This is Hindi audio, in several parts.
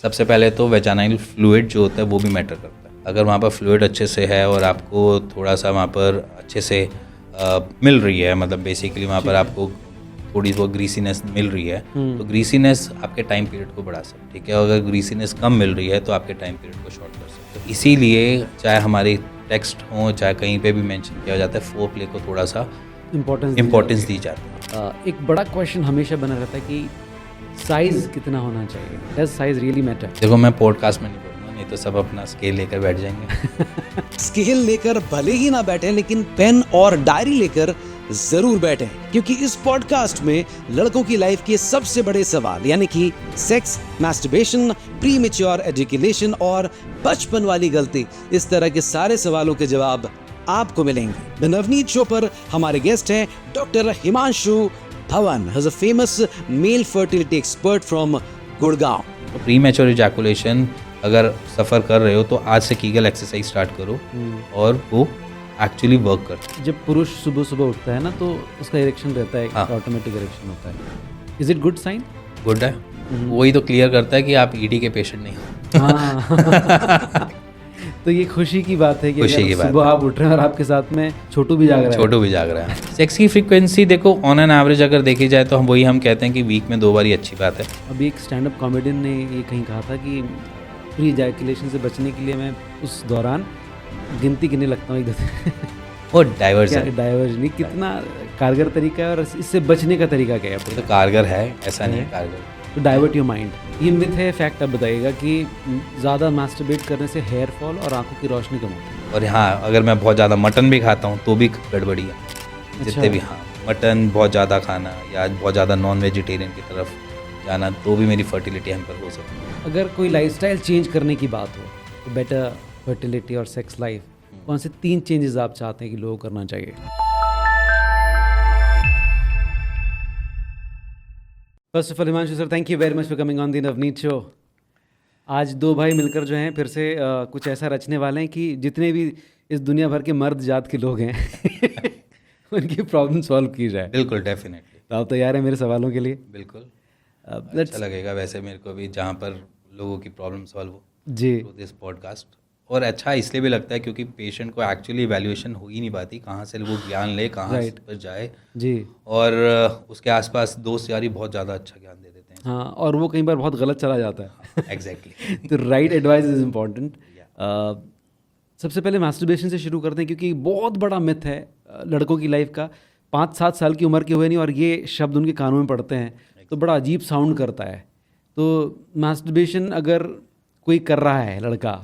सबसे पहले तो वेजानाइल फ्लूइड जो होता है वो भी मैटर करता है। अगर वहाँ पर फ्लूइड अच्छे से है और आपको थोड़ा सा वहाँ पर अच्छे से मिल रही है, मतलब बेसिकली वहाँ पर आपको थोड़ी बहुत ग्रीसीनेस मिल रही है, तो ग्रीसीनेस आपके टाइम पीरियड को बढ़ा सकती है। ठीक है, अगर ग्रीसीनेस कम मिल रही है तो आपके टाइम पीरियड को शॉर्ट कर सकते हैं। तो इसीलिए चाहे हमारी टेक्स्ट हो, चाहे कहीं पे भी मेंशन किया जाता है, फोर प्ले को थोड़ा सा इम्पोर्टेंस दी जाती है। एक बड़ा क्वेश्चन हमेशा बना रहता है कि साइज कितना होना चाहिए? Does size really matter? देखो, मैं पॉडकास्ट में नहीं बोलूँगा, नहीं तो सब अपना स्केल लेकर बैठ जाएंगे। स्केल लेकर भले ही ना बैठे, लेकिन पेन और डायरी लेकर जरूर बैठे, क्योंकि इस पॉडकास्ट में लड़कों की लाइफ के सबसे बड़े सवाल यानी कि सेक्स, मैस्टरबेशन, प्रीमेच्योर एजुकेशन और बचपन वाली गलती, इस तरह के सारे सवालों के जवाब आपको मिलेंगे। द नवनीत शो पर हमारे गेस्ट हैं doctor Himanshu Dhawan, a famous mail fertility expert from Gurgaon. Pre mature ejaculation अगर सफ़र कर रहे हो तो आज से कीगल एक्सरसाइज स्टार्ट करो और वो एक्चुअली वर्क करता है। जब पुरुष सुबह सुबह उठता है ना तो उसका इरेक्शन रहता है, हाँ। ऑटोमेटिक इरेक्शन होता है। Is it good sign? Good है, वही तो क्लियर करता है कि आप ईडी के पेशेंट नहीं हो। हाँ। तो ये खुशी की बात है कि खुशी की बात सुबह आप उठ रहे हैं और आपके साथ में छोटू भी जाग रहा है। छोटू भी जाग रहा है। सेक्स की फ्रीक्वेंसी देखो ऑन एन एवरेज अगर देखी जाए तो हम कहते हैं कि वीक में 2 बार ही अच्छी बात है। अभी एक स्टैंड अप कॉमेडियन ने ये कहीं कहा था कि प्री इजैकुलेशन से बचने के लिए मैं उस दौरान गिनती गिनने लगता हूँ एक वो डाइवर्स है, डाइवर्ज नहीं, कितना कारगर तरीका है और इससे बचने का तरीका क्या है? तो कारगर है, ऐसा नहीं है कारगर। तो डाइवर्ट योर माइंड। ये मिथ है, फैक्ट आप बताइएगा कि ज़्यादा मास्टरबेट करने से हेयर फॉल और आंखों की रोशनी कम होती है। और हाँ, अगर मैं बहुत ज़्यादा मटन भी खाता हूँ तो भी गड़बड़ी है। जितने भी, हाँ, मटन बहुत ज़्यादा खाना या बहुत ज़्यादा नॉन वेजिटेरियन की तरफ जाना तो भी मेरी फर्टिलिटी हैम्पर हो सकती है। अगर कोई लाइफस्टाइल चेंज करने की बात हो तो बेटर फर्टिलिटी और सेक्स लाइफ, कौन से 3 चेंजेस आप चाहते हैं कि लोगों को करना चाहिए? First of all Himanshu sir, thank you very much for coming on the Navneet show. आज 2 भाई मिलकर जो हैं फिर से कुछ ऐसा रचने वाले हैं कि जितने भी इस दुनिया भर के मर्द जात के लोग हैं उनकी प्रॉब्लम सॉल्व की जाए। बिल्कुल, डेफिनेटली। तो आप तैयार हैं मेरे सवालों के लिए? बिल्कुल, अच्छा लगेगा वैसे मेरे को भी जहाँ पर लोगों की प्रॉब्लम सॉल्व हो जी। Through this podcast. और अच्छा इसलिए भी लगता है क्योंकि पेशेंट को एक्चुअली इवैल्यूएशन हो ही नहीं पाती, कहाँ से वो ज्ञान ले, कहाँ Right. पर जाए जी। और उसके आसपास दोस्त यारी बहुत ज़्यादा अच्छा ज्ञान दे देते हैं। हाँ, और वो कई बार बहुत गलत चला जाता है। एग्जैक्टली। तो राइट एडवाइस इज इम्पॉर्टेंट। सबसे पहले मास्टरबेशन से शुरू करते हैं क्योंकि बहुत बड़ा मिथ है लड़कों की लाइफ का। 5-7 साल की उम्र के हुए नहीं और ये शब्द उनके कानों में पड़ते हैं तो बड़ा अजीब साउंड करता है। तो मास्टरबेशन अगर कोई कर रहा है लड़का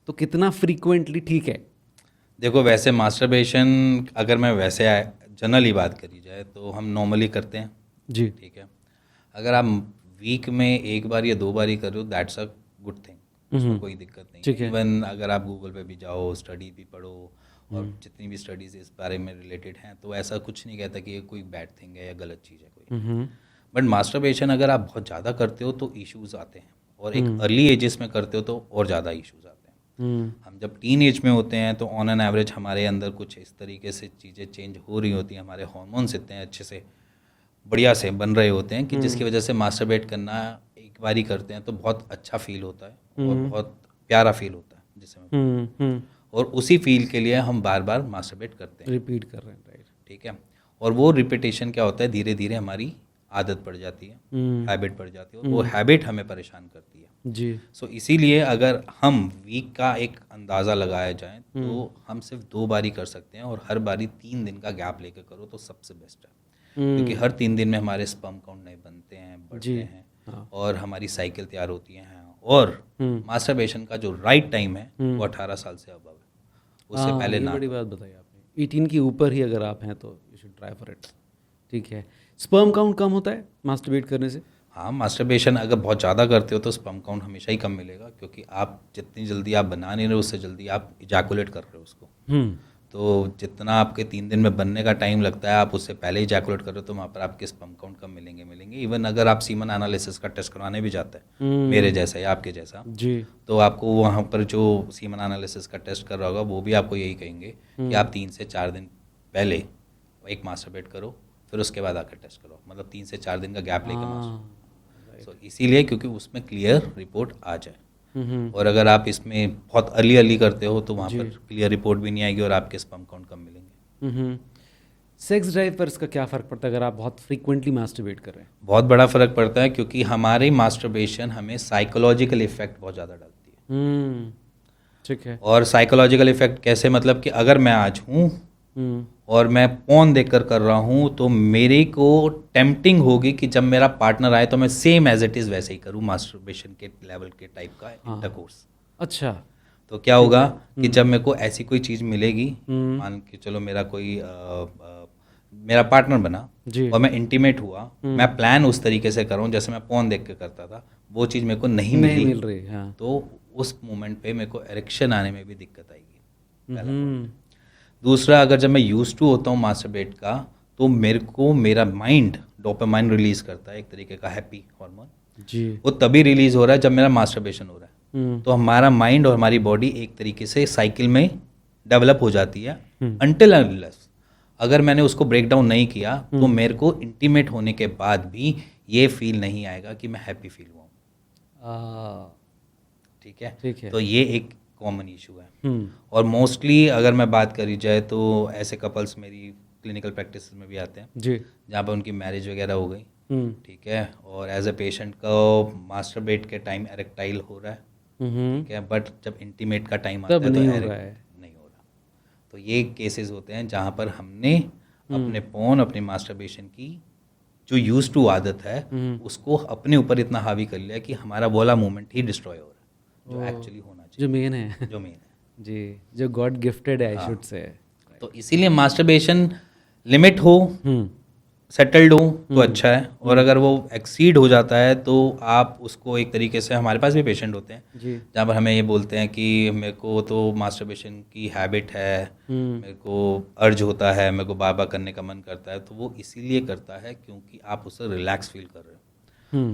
तो कितना फ्रीक्वेंटली ठीक है? देखो, वैसे मास्टरबेशन अगर मैं वैसे जनरली बात करी जाए तो हम नॉर्मली करते हैं जी। ठीक है। अगर आप वीक में 1 बार या 2 बार ही कर रहे हो दैट्स अ गुड थिंग, उसमें कोई दिक्कत नहीं। ठीक है। इवन अगर आप गूगल पे भी जाओ, स्टडी भी पढ़ो और जितनी भी स्टडीज़ इस बारे में रिलेटेड हैं तो ऐसा कुछ नहीं कहता कि ये कोई बैड थिंग है या गलत चीज़ है कोई। बट मास्टरबेशन अगर आप बहुत ज़्यादा करते हो तो इश्यूज़ आते हैं और एक अर्ली एजेस में करते हो तो और ज़्यादा इश्यूज़ आते हैं। हम जब टीन एज में होते हैं तो ऑन एन एवरेज हमारे अंदर कुछ इस तरीके से चीज़ें चेंज हो रही होती हैं, हमारे हार्मोन्स इतने अच्छे से बढ़िया से बन रहे होते हैं कि जिसकी वजह से मास्टरबेट करना एक बार ही करते हैं तो बहुत अच्छा फील होता है और बहुत प्यारा फील होता है जिसमें और उसी फील के लिए हम बार बार मास्टरबेट करते हैं, रिपीट कर रहे हैं। राइट। ठीक है। और वो रिपीटेशन क्या होता है, धीरे धीरे हमारी आदत पड़ जाती है, हैबिट पड़ जाती है और वो हैबिट हमें परेशान करती है। जी। सो इसीलिए अगर हम वीक का एक अंदाज़ा लगाया जाए तो हम सिर्फ 2 बार ही कर सकते हैं और हर बारी 3 दिन का गैप लेकर करो तो सबसे बेस्ट है। क्योंकि हर 3 दिन में हमारे स्पर्म काउंट नए बनते हैं, बढ़ते हैं और हमारी साइकिल तैयार होती हैं। और मास्टरबेशन का जो राइट टाइम है वो 18 साल से अबव है, उससे पहले ये ना। बड़ी बात बताई आपने। 18 के ऊपर ही अगर आप हैं तो you should try for it. ठीक है। स्पर्म काउंट कम होता है मास्टरबेट करने से? हाँ, मास्टरबेशन अगर बहुत ज़्यादा करते हो तो स्पर्म काउंट हमेशा ही कम मिलेगा क्योंकि आप जितनी जल्दी आप बना नहीं रहे उससे जल्दी आप इजैकुलेट कर रहे हो उसको। तो जितना आपके 3 दिन में बनने का टाइम लगता है आप उससे पहले इजैकुलेट कर रहे हो तो वहाँ पर आपके स्पर्म काउंट कम मिलेंगे। इवन अगर आप सीमन एनालिसिस का टेस्ट करवाने भी जाते हैं मेरे जैसा या आपके जैसा, जी। तो आपको वहाँ पर जो सीमन एनालिसिस का टेस्ट कर रहा होगा वो भी आपको यही कहेंगे कि आप 3 से 4 दिन पहले एक मास्टरबेट करो फिर उसके बाद आकर टेस्ट करो, मतलब 3 से 4 दिन का गैप लेकर मास्टरबेट। सो इसीलिए क्योंकि उसमें क्लियर रिपोर्ट आ जाए, और अगर आप इसमें बहुत अर्ली करते हो तो वहाँ पर क्लियर रिपोर्ट भी नहीं आएगी और आपके स्पर्म काउंट कम मिलेंगे। सेक्स ड्राइव पर इसका क्या फ़र्क पड़ता है अगर आप बहुत फ्रीक्वेंटली मास्टरबेट कर रहे हैं? बहुत बड़ा फ़र्क पड़ता है, क्योंकि हमारी मास्टरबेशन हमें साइकोलॉजिकल इफेक्ट बहुत ज़्यादा डालती है। ठीक है। और साइकोलॉजिकल इफेक्ट कैसे, मतलब कि अगर मैं आज हूँ और मैं पोर्न देखकर कर रहा हूँ तो मेरे को टेम्पटिंग होगी कि जब मेरा पार्टनर आए तो मैं सेम एज इट इज़ वैसे ही करूँ, मास्टरबेशन के लेवल के टाइप का इंटरकोर्स। अच्छा। तो क्या होगा कि जब मेरे को ऐसी कोई चीज़ मिलेगी, मान के चलो मेरा कोई मेरा पार्टनर बना और मैं इंटीमेट हुआ, मैं प्लान उस तरीके से करूँ जैसे मैं पोर्न देख के करता था, वो चीज़ मेरे को नहीं मिल रही। हाँ। तो उस मोमेंट पे मेरे को एरेक्शन आने में भी दिक्कत आएगी, पहला point। दूसरा, अगर जब मैं यूज्ड टू होता हूँ मास्टरबेट का तो मेरे को मेरा माइंड डोपामाइन रिलीज करता है, एक तरीके का हैप्पी हार्मोन जी। वो तभी रिलीज हो रहा है जब मेरा मास्टरबेशन हो रहा है। तो हमारा माइंड और हमारी बॉडी एक तरीके से साइकिल में डेवलप हो जाती है अनटिल अनलेस अगर मैंने उसको ब्रेक डाउन नहीं किया तो मेरे को इंटीमेट होने के बाद भी ये फील नहीं आएगा कि मैं हैप्पी फील हुआ। ठीक है। तो ये एक कॉमन इशू है। और मोस्टली अगर मैं बात करी जाए तो ऐसे कपल्स मेरी क्लिनिकल प्रैक्टिस में भी आते हैं जी, जहाँ पर उनकी मैरिज वगैरह हो गई, ठीक है, और एज ए पेशेंट का मास्टरबेट के टाइम एरेक्टाइल हो रहा है, ठीक है, बट जब इंटीमेट का टाइम आता है तो नहीं हो नहीं हो रहा। तो ये केसेस होते हैं जहाँ पर हमने अपने पोर्न, अपनी मास्टरबेशन की जो यूज टू आदत है उसको अपने ऊपर इतना हावी कर लिया कि हमारा वाला मोमेंट ही डिस्ट्रॉय हो रहा है, जो एक्चुअली होना चाहिए, जो मेन है। जो मेन है जी, जो गॉड गिफ्टेड है, आई शुड से। तो इसीलिए मास्टरबेशन लिमिट हो, सेटल्ड हो तो अच्छा है, और अगर वो एक्सीड हो जाता है तो आप उसको एक तरीके से, हमारे पास भी पेशेंट होते हैं जी, जहाँ पर हमें ये बोलते हैं कि मेरे को तो मास्टरबेशन की हैबिट है, मेरे को अर्ज होता है, मेरे को बार बार करने का मन करता है, तो वो इसीलिए करता है क्योंकि आप उससे रिलैक्स फील कर रहे हो।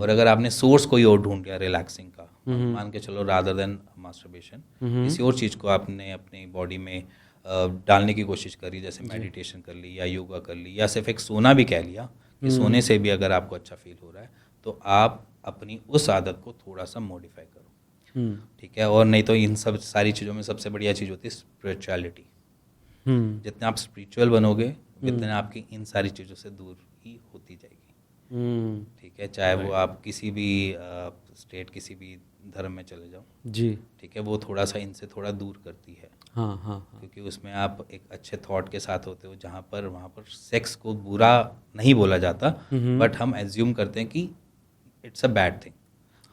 और अगर आपने सोर्स कोई और ढूंढ लिया रिलैक्सिंग का, मान के चलो रादर देन मास्टरबेशन किसी और चीज़ को आपने अपनी बॉडी में डालने की कोशिश करी, जैसे मेडिटेशन कर ली या योगा कर ली या सिर्फ एक सोना भी कह लिया कि सोने से भी अगर आपको अच्छा फील हो रहा है तो आप अपनी उस आदत को थोड़ा सा मॉडिफाई करो, ठीक है। और नहीं तो इन सब सारी चीज़ों में सबसे बढ़िया चीज़ होती है स्पिरिचुअलिटी। जितने आप स्पिरिचुअल बनोगे उतने आपकी इन सारी चीज़ों से दूर ही होती जाएगी, ठीक है, चाहे वो आप किसी भी स्टेट, किसी भी धर्म में चले जाओ जी, ठीक है, वो थोड़ा सा इनसे थोड़ा दूर करती है। हाँ हाँ, क्योंकि उसमें आप एक अच्छे थॉट के साथ होते हो जहाँ पर वहाँ पर सेक्स को बुरा नहीं बोला जाता, बट हम एज्यूम करते हैं कि it's a bad thing,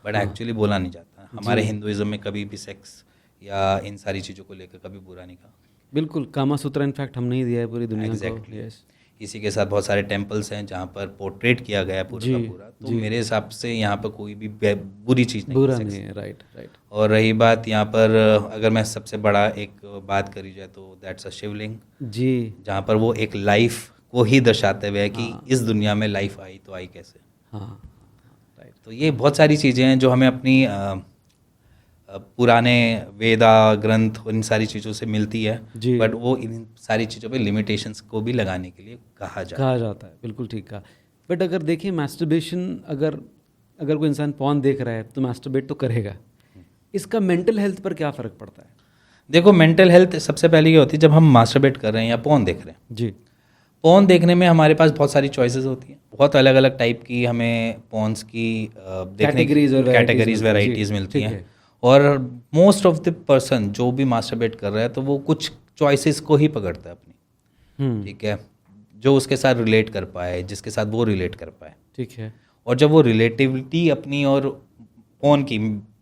but actually बोला नहीं जाता। हमारे हिंदुइज्म में कभी भी सेक्स या इन सारी चीज़ों को लेकर कभी बुरा नहीं कहा। बिल्कुल, कामा सूत्र इनफैक्ट हमने ही दिया है पूरी दुनिया Exactly. को। यस, इसी के साथ बहुत सारे टेम्पल्स हैं जहाँ पर पोर्ट्रेट किया गया है पूरा का पूरा, तो मेरे हिसाब से यहाँ पर कोई भी बुरी चीज़ नहीं, बुरा sex। नहीं है, राइट राइट। और रही बात यहाँ पर, अगर मैं सबसे बड़ा एक बात करी जाए तो दैट्स अ शिवलिंग, जी, जहाँ पर वो एक लाइफ को ही दर्शाते हुए है कि इस दुनिया में लाइफ आई तो आई कैसे। हाँ राइट। तो ये बहुत सारी चीज़ें हैं जो हमें अपनी पुराने वेदा ग्रंथ और इन सारी चीज़ों से मिलती है, जी। बट वो इन सारी चीज़ों पे लिमिटेशंस को भी लगाने के लिए कहा जाता है, बिल्कुल ठीक कहा। बट अगर देखिए मास्टरबेशन, अगर कोई इंसान पॉर्न देख रहा है तो मास्टरबेट तो करेगा, इसका मेंटल हेल्थ पर क्या फ़र्क पड़ता है? देखो, मेंटल हेल्थ सबसे पहले ये होती है जब हम मास्टरबेट कर रहे हैं या पोर्न देख रहे हैं। जी, पोर्न देखने में हमारे पास बहुत सारी चॉइसेस होती हैं, बहुत अलग अलग टाइप की हमें पोर्न्स की देखने की कैटेगरीज वेराइटीज़ मिलती हैं, और मोस्ट ऑफ द पर्सन जो भी मास्टरबेट कर रहा है तो वो कुछ चॉइसेस को ही पकड़ता है अपनी, ठीक है, जो उसके साथ रिलेट कर पाए, जिसके साथ वो रिलेट कर पाए, ठीक है। और जब वो रिलेटिविटी अपनी और पोर्न की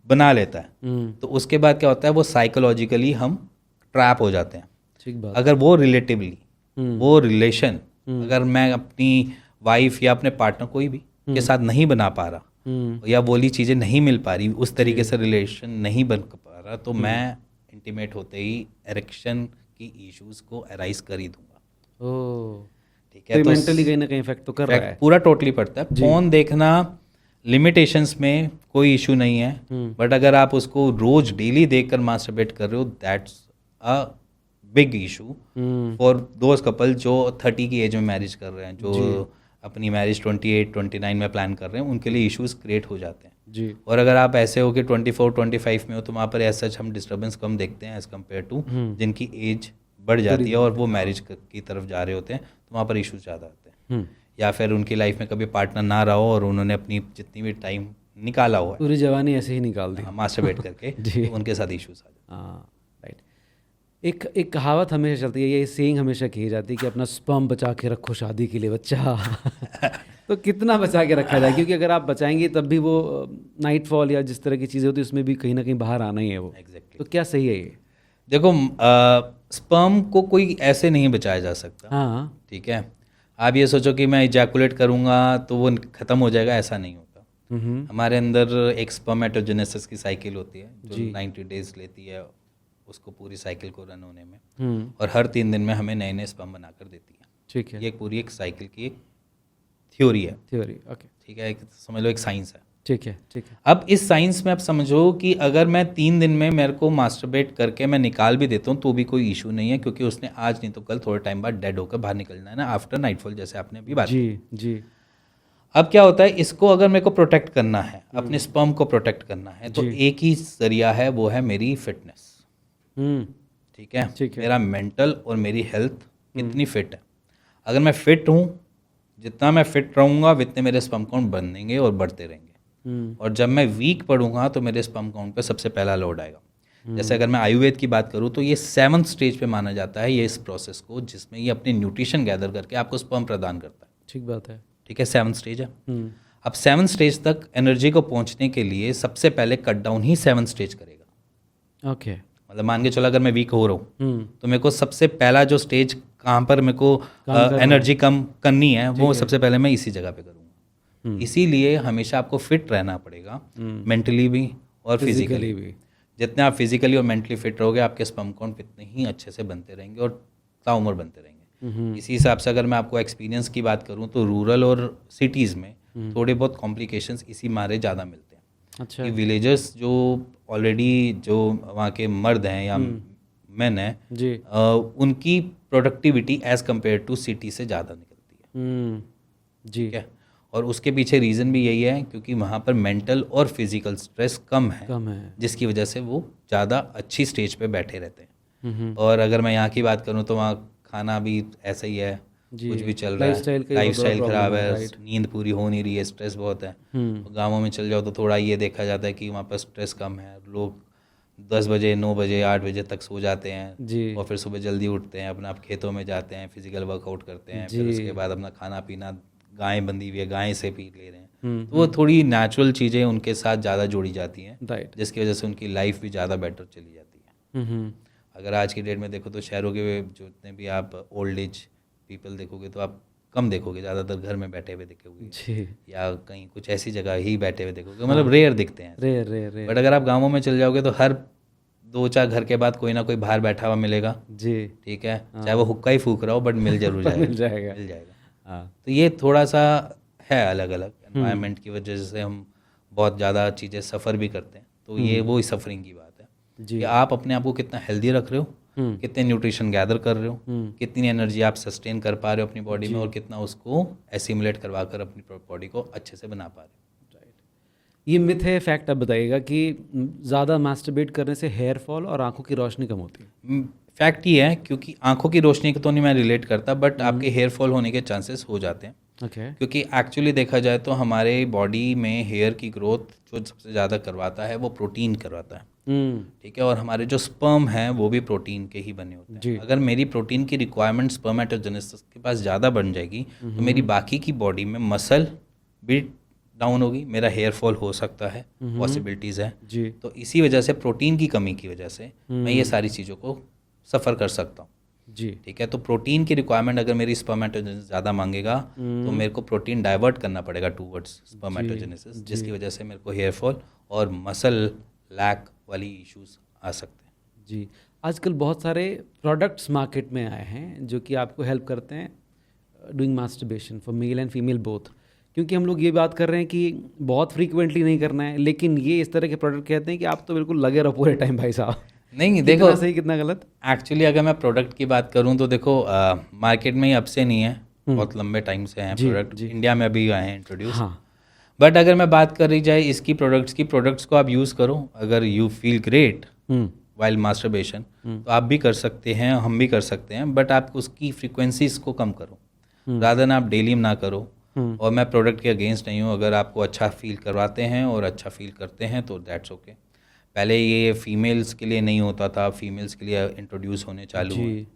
बना लेता है तो उसके बाद क्या होता है, वो साइकोलॉजिकली हम ट्रैप हो जाते हैं। ठीक बात। अगर वो रिलेटिवली वो रिलेशन अगर मैं अपनी वाइफ या अपने पार्टनर कोई भी के साथ नहीं बना पा रहा या बोली चीज़ें नहीं मिल पा रही, उस तरीके से रिलेशन नहीं बन पा रहा, तो मैं इंटीमेट होते ही एरेक्शन की इश्यूज को अराइज कर ही दूंगा। ओह, ठीक है, तो मेंटली कहीं ना कहीं इफेक्ट तो कर रहा है। पूरा टोटली पड़ता है। फोन देखना लिमिटेशंस में कोई इशू नहीं है, बट अगर आप उसको रोज डेली देखकर मास्टरबेट कर रहे हो, that's a big issue for those couple जो 30 की एज में मैरिज कर रहे हैं, जो अपनी मैरिज 28-29 में प्लान कर रहे हैं, उनके लिए इश्यूज क्रिएट हो जाते हैं। जी। और अगर आप ऐसे हो कि 24-25 में हो तो वहाँ पर ऐसा हम डिस्टर्बेंस कम देखते हैं एज़ कम्पेयर टू जिनकी एज बढ़ जाती है और वो मैरिज की तरफ जा रहे होते हैं, तो वहाँ पर इश्यूज ज़्यादा आते हैं। या फिर उनकी लाइफ में कभी पार्टनर ना रहा हो और उन्होंने अपनी जितनी भी टाइम निकाला हुआ पूरी जवानी ऐसे ही निकाल दी है मास्टरबेट करके जी। तो उनके साथ इश्यूज आ जाते हैं। हाँ, राइट। एक कहावत हमेशा चलती है, ये सेइंग हमेशा कही जाती है कि अपना स्पर्म बचा के रखो शादी के लिए बच्चा। तो कितना बचा के रखा जाए, क्योंकि अगर आप बचाएंगे तब भी वो नाइटफॉल या जिस तरह की चीज़ें होती है उसमें भी कहीं ना कहीं बाहर आना ही है वो। Exactly. तो क्या सही है ये? देखो स्पर्म को कोई ऐसे नहीं बचाया जा सकता। हाँ। ठीक है, आप ये सोचो कि मैं इजैकुलेट करूँगा तो वो ख़त्म हो जाएगा, ऐसा नहीं होता। हमारे अंदर एक स्पर्मेटोजेनेसिस की साइकिल होती है जो 90 डेज लेती है उसको पूरी साइकिल को रन होने में, और हर 3 दिन में हमें नए नए स्पर्म बनाकर देती है। ठीक है। ये पूरी एक साइकिल की एक थ्योरी है। Theory, okay. ठीक है, एक समझ लो एक साइंस है। ठीक है, ठीक है। अब इस साइंस में आप समझो कि अगर मैं 3 दिन में मेरे को मास्टरबेट करके मैं निकाल भी देता हूँ तो भी कोई इशू नहीं है, क्योंकि उसने आज नहीं तो कल थोड़े टाइम बाद डेड होकर बाहर निकलना है ना, आफ्टर नाइटफॉल, जैसे आपने अभी बात की। जी जी। अब क्या होता है, इसको अगर मेरे को प्रोटेक्ट करना है, अपने स्पर्म को प्रोटेक्ट करना है, तो एक ही जरिया है, वो है मेरी फिटनेस। ठीक है, ठीक है। मेरा मेंटल और मेरी हेल्थ कितनी फिट है। अगर मैं फिट हूँ, जितना मैं फिट रहूँगा उतने मेरे स्पर्म काउंट बनेंगे और बढ़ते रहेंगे। और जब मैं वीक पड़ूंगा तो मेरे स्पर्म काउंट पे सबसे पहला लोड आएगा। जैसे अगर मैं आयुर्वेद की बात करूँ तो ये 7th स्टेज पे माना जाता है ये इस प्रोसेस को, जिसमें ये अपनी न्यूट्रिशन गैदर करके आपको स्पर्म प्रदान करता है। ठीक बात है। ठीक है, 7th स्टेज है। अब 7th स्टेज तक एनर्जी को पहुंचने के लिए सबसे पहले कट डाउन ही 7th स्टेज करेगा। ओके। मतलब मान के चलो अगर मैं वीक हो रहा हूँ तो मेरे को सबसे पहला जो स्टेज कहाँ पर मेरे को एनर्जी कम करनी है वो सबसे पहले मैं इसी जगह पे करूँगा। इसीलिए हमेशा आपको फिट रहना पड़ेगा, मेंटली भी और फिजिकली भी। जितने आप फिजिकली और मेंटली फिट रहोगे आपके स्पर्म काउंट इतने ही अच्छे से बनते रहेंगे और ताउम्र बनते रहेंगे। इसी हिसाब से अगर मैं आपको एक्सपीरियंस की बात करूँ तो रूरल और सिटीज़ में थोड़े बहुत कॉम्प्लिकेशंस इसी मारे ज़्यादा मिलते हैं। अच्छा। कि विलेजर्स जो ऑलरेडी जो वहाँ के मर्द हैं या मैन हैं जी। उनकी productivity as compare to city से ज़्यादा निकलती है। जी। ठीक है, और उसके पीछे रीज़न भी यही है क्योंकि वहाँ पर मेंटल और फिजिकल स्ट्रेस कम है, जिसकी वजह से वो ज़्यादा अच्छी स्टेज पे बैठे रहते हैं। और अगर मैं यहाँ की बात करूँ तो वहाँ खाना भी ऐसा ही है, कुछ भी चल रहा है, लाइफस्टाइल खराब है, नींद पूरी हो नहीं रही है, स्ट्रेस बहुत है। गाँवों में चल जाओ तो थोड़ा ये देखा जाता है कि वहाँ पर स्ट्रेस कम है, लोग 10 बजे 9 बजे 8 बजे तक सो जाते हैं और फिर सुबह जल्दी उठते हैं, अपना खेतों में जाते हैं, फिजिकल वर्कआउट करते हैं, फिर उसके बाद अपना खाना पीना, गाय बंधी हुई है गाय से पी ले रहे हैं। तो वो थोड़ी नेचुरल चीज़ें उनके साथ ज़्यादा जोड़ी जाती हैं, जिसकी वजह से उनकी लाइफ भी ज़्यादा बेटर चली जाती है। अगर आज की डेट में देखो तो शहरों के जो जितने भी आप ओल्ड एज पीपल देखोगे तो आप कम देखोगे, ज़्यादातर घर में बैठे हुए देखोगे या कहीं कुछ ऐसी जगह ही बैठे हुए देखोगे, मतलब रेयर दिखते हैं, रेयर। बट अगर आप गाँवों में चल जाओगे तो हर 2-4 घर के बाद कोई ना कोई बाहर बैठा हुआ मिलेगा। जी। ठीक है, चाहे वो हुक्का ही फूक रहा हो बट मिल जरूर जाएगा। मिल जाएगा। हाँ, तो ये थोड़ा सा है अलग अलग एनवायरनमेंट की वजह से हम बहुत ज़्यादा चीज़ें सफ़र भी करते हैं। तो ये वो ही सफरिंग की बात है कि आप अपने आप को कितना हेल्दी रख रहे हो, कितने न्यूट्रिशन गैदर कर रहे हो, कितनी एनर्जी आप सस्टेन कर पा रहे हो अपनी बॉडी में और कितना उसको एसिमुलेट करवा कर अपनी बॉडी को अच्छे से बना पा रहे हो। राइट। ये मिथ है, फैक्ट आप बताइएगा कि ज़्यादा मास्टरबेट करने से हेयर फॉल और आंखों की रोशनी कम होती है? फैक्ट ही है, क्योंकि आंखों की रोशनी को तो नहीं मैं रिलेट करता, बट आपके हेयर फॉल होने के चांसेस हो जाते हैं। क्योंकि एक्चुअली देखा जाए तो हमारे बॉडी में हेयर की ग्रोथ जो सबसे ज़्यादा करवाता है वो प्रोटीन करवाता है। ठीक है, और हमारे जो स्पर्म हैं वो भी प्रोटीन के ही बने होते हैं। अगर मेरी प्रोटीन की रिक्वायरमेंट स्पर्मेटोजेनेसिस के पास ज़्यादा बन जाएगी तो मेरी बाकी की बॉडी में मसल भी डाउन होगी, मेरा हेयर फॉल हो सकता है, पॉसिबिलिटीज़ है। तो इसी वजह से प्रोटीन की कमी की वजह से मैं ये सारी चीज़ों को सफ़र कर सकता हूँ। जी। ठीक है, तो प्रोटीन की रिक्वायरमेंट अगर मेरी स्पर्मेटोजेनेसिस ज़्यादा मांगेगा तो मेरे को प्रोटीन डाइवर्ट करना पड़ेगा टूवर्ड्स स्पर्मेटोजेनेसिस, जिसकी वजह से मेरे को हेयर फॉल और मसल लैक वाली इश्यूज आ सकते हैं। जी। आजकल बहुत सारे प्रोडक्ट्स मार्केट में आए हैं जो कि आपको हेल्प करते हैं doing masturbation for male and female both, क्योंकि हम लोग ये बात कर रहे हैं कि बहुत फ्रीक्वेंटली नहीं करना है, लेकिन ये इस तरह के प्रोडक्ट कहते हैं कि आप तो बिल्कुल लगे रहो पूरे टाइम भाई साहब। नहीं, देखो सही कितना गलत। एक्चुअली अगर मैं प्रोडक्ट की बात करूं तो देखो मार्केट में ही अब से नहीं है, बहुत लंबे टाइम से हैं जी, प्रोडक्ट, जी। इंडिया में अभी आए हैं इंट्रोड्यूस। हाँ। बट अगर मैं बात करी जाए इसकी प्रोडक्ट्स को आप यूज़ करो, अगर you feel great while masturbation तो आप भी कर सकते हैं, हम भी कर सकते हैं, बट आप उसकी फ्रीक्वेंसीज को कम करो, रादर ना आप डेली ना करो। और मैं प्रोडक्ट के अगेंस्ट नहीं हूँ, अगर आपको अच्छा फील करवाते हैं और अच्छा फील करते हैं तो दैट्स ओके। पहले ये फीमेल्स के लिए नहीं होता था, फीमेल्स के लिए इंट्रोड्यूस होने चालू हुए,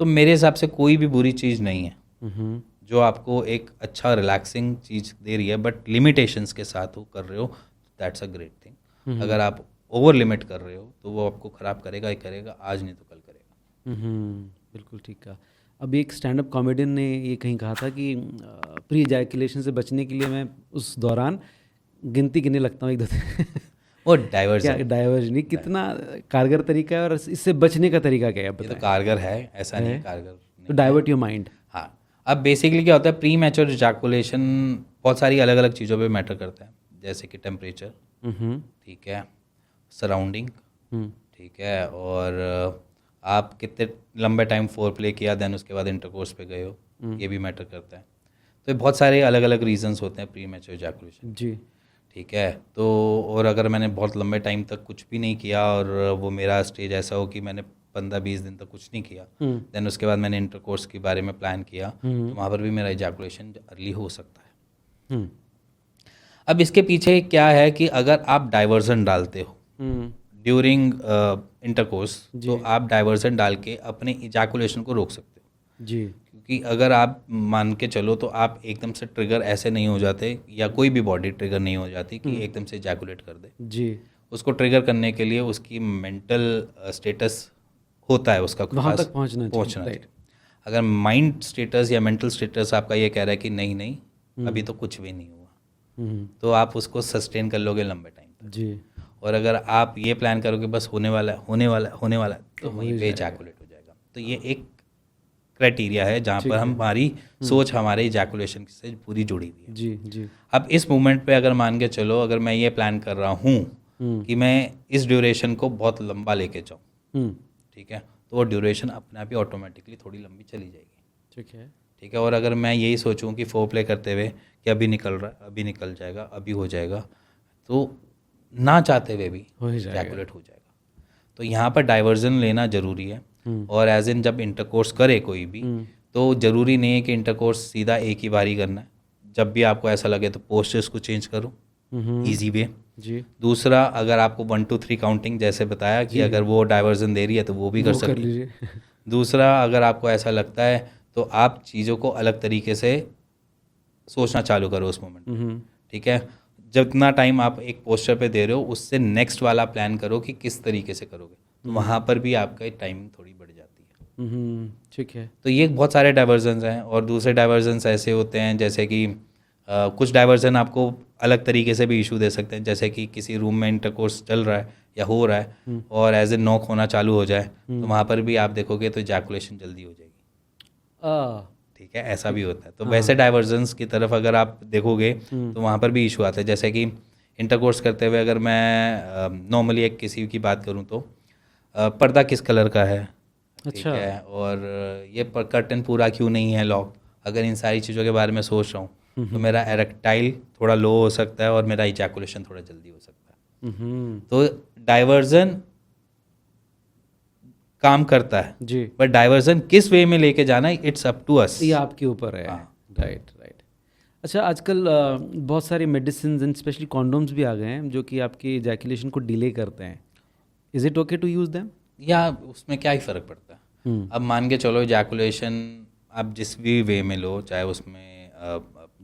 तो मेरे हिसाब से कोई भी बुरी चीज़ नहीं है जो आपको एक अच्छा रिलैक्सिंग चीज़ दे रही है, बट लिमिटेशंस के साथ हो कर रहे हो, दैट्स अ ग्रेट थिंग। अगर आप ओवर लिमिट कर रहे हो तो वो आपको ख़राब करेगा ही करेगा, आज नहीं तो कल करेगा। बिल्कुल ठीक कहा। अभी एक स्टैंड अप कॉमेडियन ने ये कहीं कहा था कि प्री इजैकुलेशन से बचने के लिए मैं उस दौरान गिनती गिनने लगता हूँ 1-2 वो डाइवर्स क्या है, डाइवर्ज नहीं, कितना कारगर तरीका है और इससे बचने का तरीका क्या है आप ये तो बताएं। कारगर है, ऐसा नहीं कारगर नहीं। तो डाइवर्ट योर माइंड। हाँ, अब बेसिकली क्या होता है, प्री मैच्योर इजैकुलेशन बहुत सारी अलग अलग चीज़ों पे मैटर करता है, जैसे कि टेम्परेचर, ठीक है, सराउंडिंग, ठीक है, और आप कितने लंबे टाइम फोर प्ले किया, देन उसके बाद इंटरकोर्स पे गए हो, ये भी मैटर करता है। तो बहुत सारे अलग अलग रीजंस होते हैं प्री मैच्योर इजैकुलेशन, जी। ठीक है। तो और अगर मैंने बहुत लंबे टाइम तक कुछ भी नहीं किया और वो मेरा स्टेज ऐसा हो कि मैंने 15-20 दिन तक कुछ नहीं किया, देन उसके बाद मैंने इंटरकोर्स के बारे में प्लान किया, तो वहाँ पर भी मेरा इजैकुलेशन अर्ली हो सकता है। अब इसके पीछे क्या है कि अगर आप डाइवर्जन डालते हो ड्यूरिंग इंटरकोर्स, तो आप डाइवर्जन डाल के अपने इजैकुलेशन को रोक सकते हो। जी। क्योंकि अगर आप मान के चलो तो आप एकदम से ट्रिगर ऐसे नहीं हो जाते, या कोई भी बॉडी ट्रिगर नहीं हो जाती कि एकदम से इजैकुलेट कर दे। जी। उसको ट्रिगर करने के लिए उसकी मेंटल स्टेटस होता है, उसका वहाँ खास तक पहुँचना चाहिए। अगर माइंड स्टेटस या मेंटल स्टेटस आपका ये कह रहा है कि नहीं नहीं अभी तो कुछ भी नहीं हुआ, तो आप उसको सस्टेन कर लोगे लंबे टाइम तक। जी। और अगर आप ये प्लान करोगे बस होने वाला है तो वहीं पे इजैकुलेट हो जाएगा। तो ये एक क्राइटेरिया है जहाँ पर हमारी सोच हमारे इजैकुलेशन से पूरी जुड़ी हुई है। जी। जी। अब इस मोमेंट पे अगर मान के चलो, अगर मैं ये प्लान कर रहा हूँ कि मैं इस ड्यूरेशन को बहुत लंबा लेके जाऊँ, ठीक है, तो वो ड्यूरेशन अपने आप ही ऑटोमेटिकली थोड़ी लंबी चली जाएगी। ठीक है। ठीक है। और अगर मैं यही सोचूं कि फोर प्ले करते हुए कि अभी निकल रहा है, अभी निकल जाएगा, अभी हो जाएगा, तो ना चाहते हुए भी हो ही जाएगा। इजैकुलेट हो जाएगा। तो यहाँ पर डाइवर्जन लेना ज़रूरी है। और एज इन जब इंटरकोर्स करे कोई भी, तो ज़रूरी नहीं है कि इंटरकोर्स सीधा एक ही बारी करना है। जब भी आपको ऐसा लगे तो पोस्चर्स को चेंज करो, ईजी वे। जी। दूसरा, अगर आपको 1 2 3 काउंटिंग जैसे बताया कि अगर वो डाइवर्जन दे रही है तो वो भी कर सकते हैं। लीजिए। दूसरा, अगर आपको ऐसा लगता है तो आप चीज़ों को अलग तरीके से सोचना चालू करो उस मोमेंट, ठीक है। जितना टाइम आप एक पोस्टर पे दे रहे हो उससे नेक्स्ट वाला प्लान करो कि किस तरीके से करोगे, तो वहाँ पर भी आपका टाइमिंग थोड़ी बढ़ जाती है। ठीक है। तो ये बहुत सारे डाइवर्जन्स हैं। और दूसरे डाइवर्जन्स ऐसे होते हैं जैसे कि कुछ डाइवर्जन आपको अलग तरीके से भी इशू दे सकते हैं, जैसे कि किसी रूम में इंटरकोर्स चल रहा है या हो रहा है और एज ए नॉक होना चालू हो जाए, तो वहाँ पर भी आप देखोगे तो इजैकुलेशन जल्दी हो जाएगी, ठीक है, ऐसा भी होता है। तो वैसे डाइवर्जन्स की तरफ अगर आप देखोगे तो वहाँ पर भी इशू आता है। जैसे कि इंटरकोर्स करते हुए अगर मैं नॉर्मली एक किसी की बात करूँ तो पर्दा किस कलर का है, ठीक है, और ये कर्टन पूरा क्यों नहीं है लॉक, अगर इन सारी चीज़ों के बारे में सोच रहा हूँ तो मेरा एरेक्टाइल थोड़ा लो हो सकता है और मेरा इजैकुलेशन थोड़ा जल्दी हो सकता है। तो डाइवर्जन काम करता है जी। बट डाइवर्जन किस वे में लेके जाना है, इट्स अप टू अस, ये आपके ऊपर है। Right right. अच्छा, आजकल बहुत सारे मेडिसिन एंड स्पेशली कॉन्डोम्स भी आ गए हैं जो कि आपकी इजैकुलेशन को डिले करते हैं। Is it okay to use them? या उसमें क्या ही फ़र्क पड़ता है। अब मान के चलो इजैकुलेशन आप जिस भी वे में लो, चाहे उसमें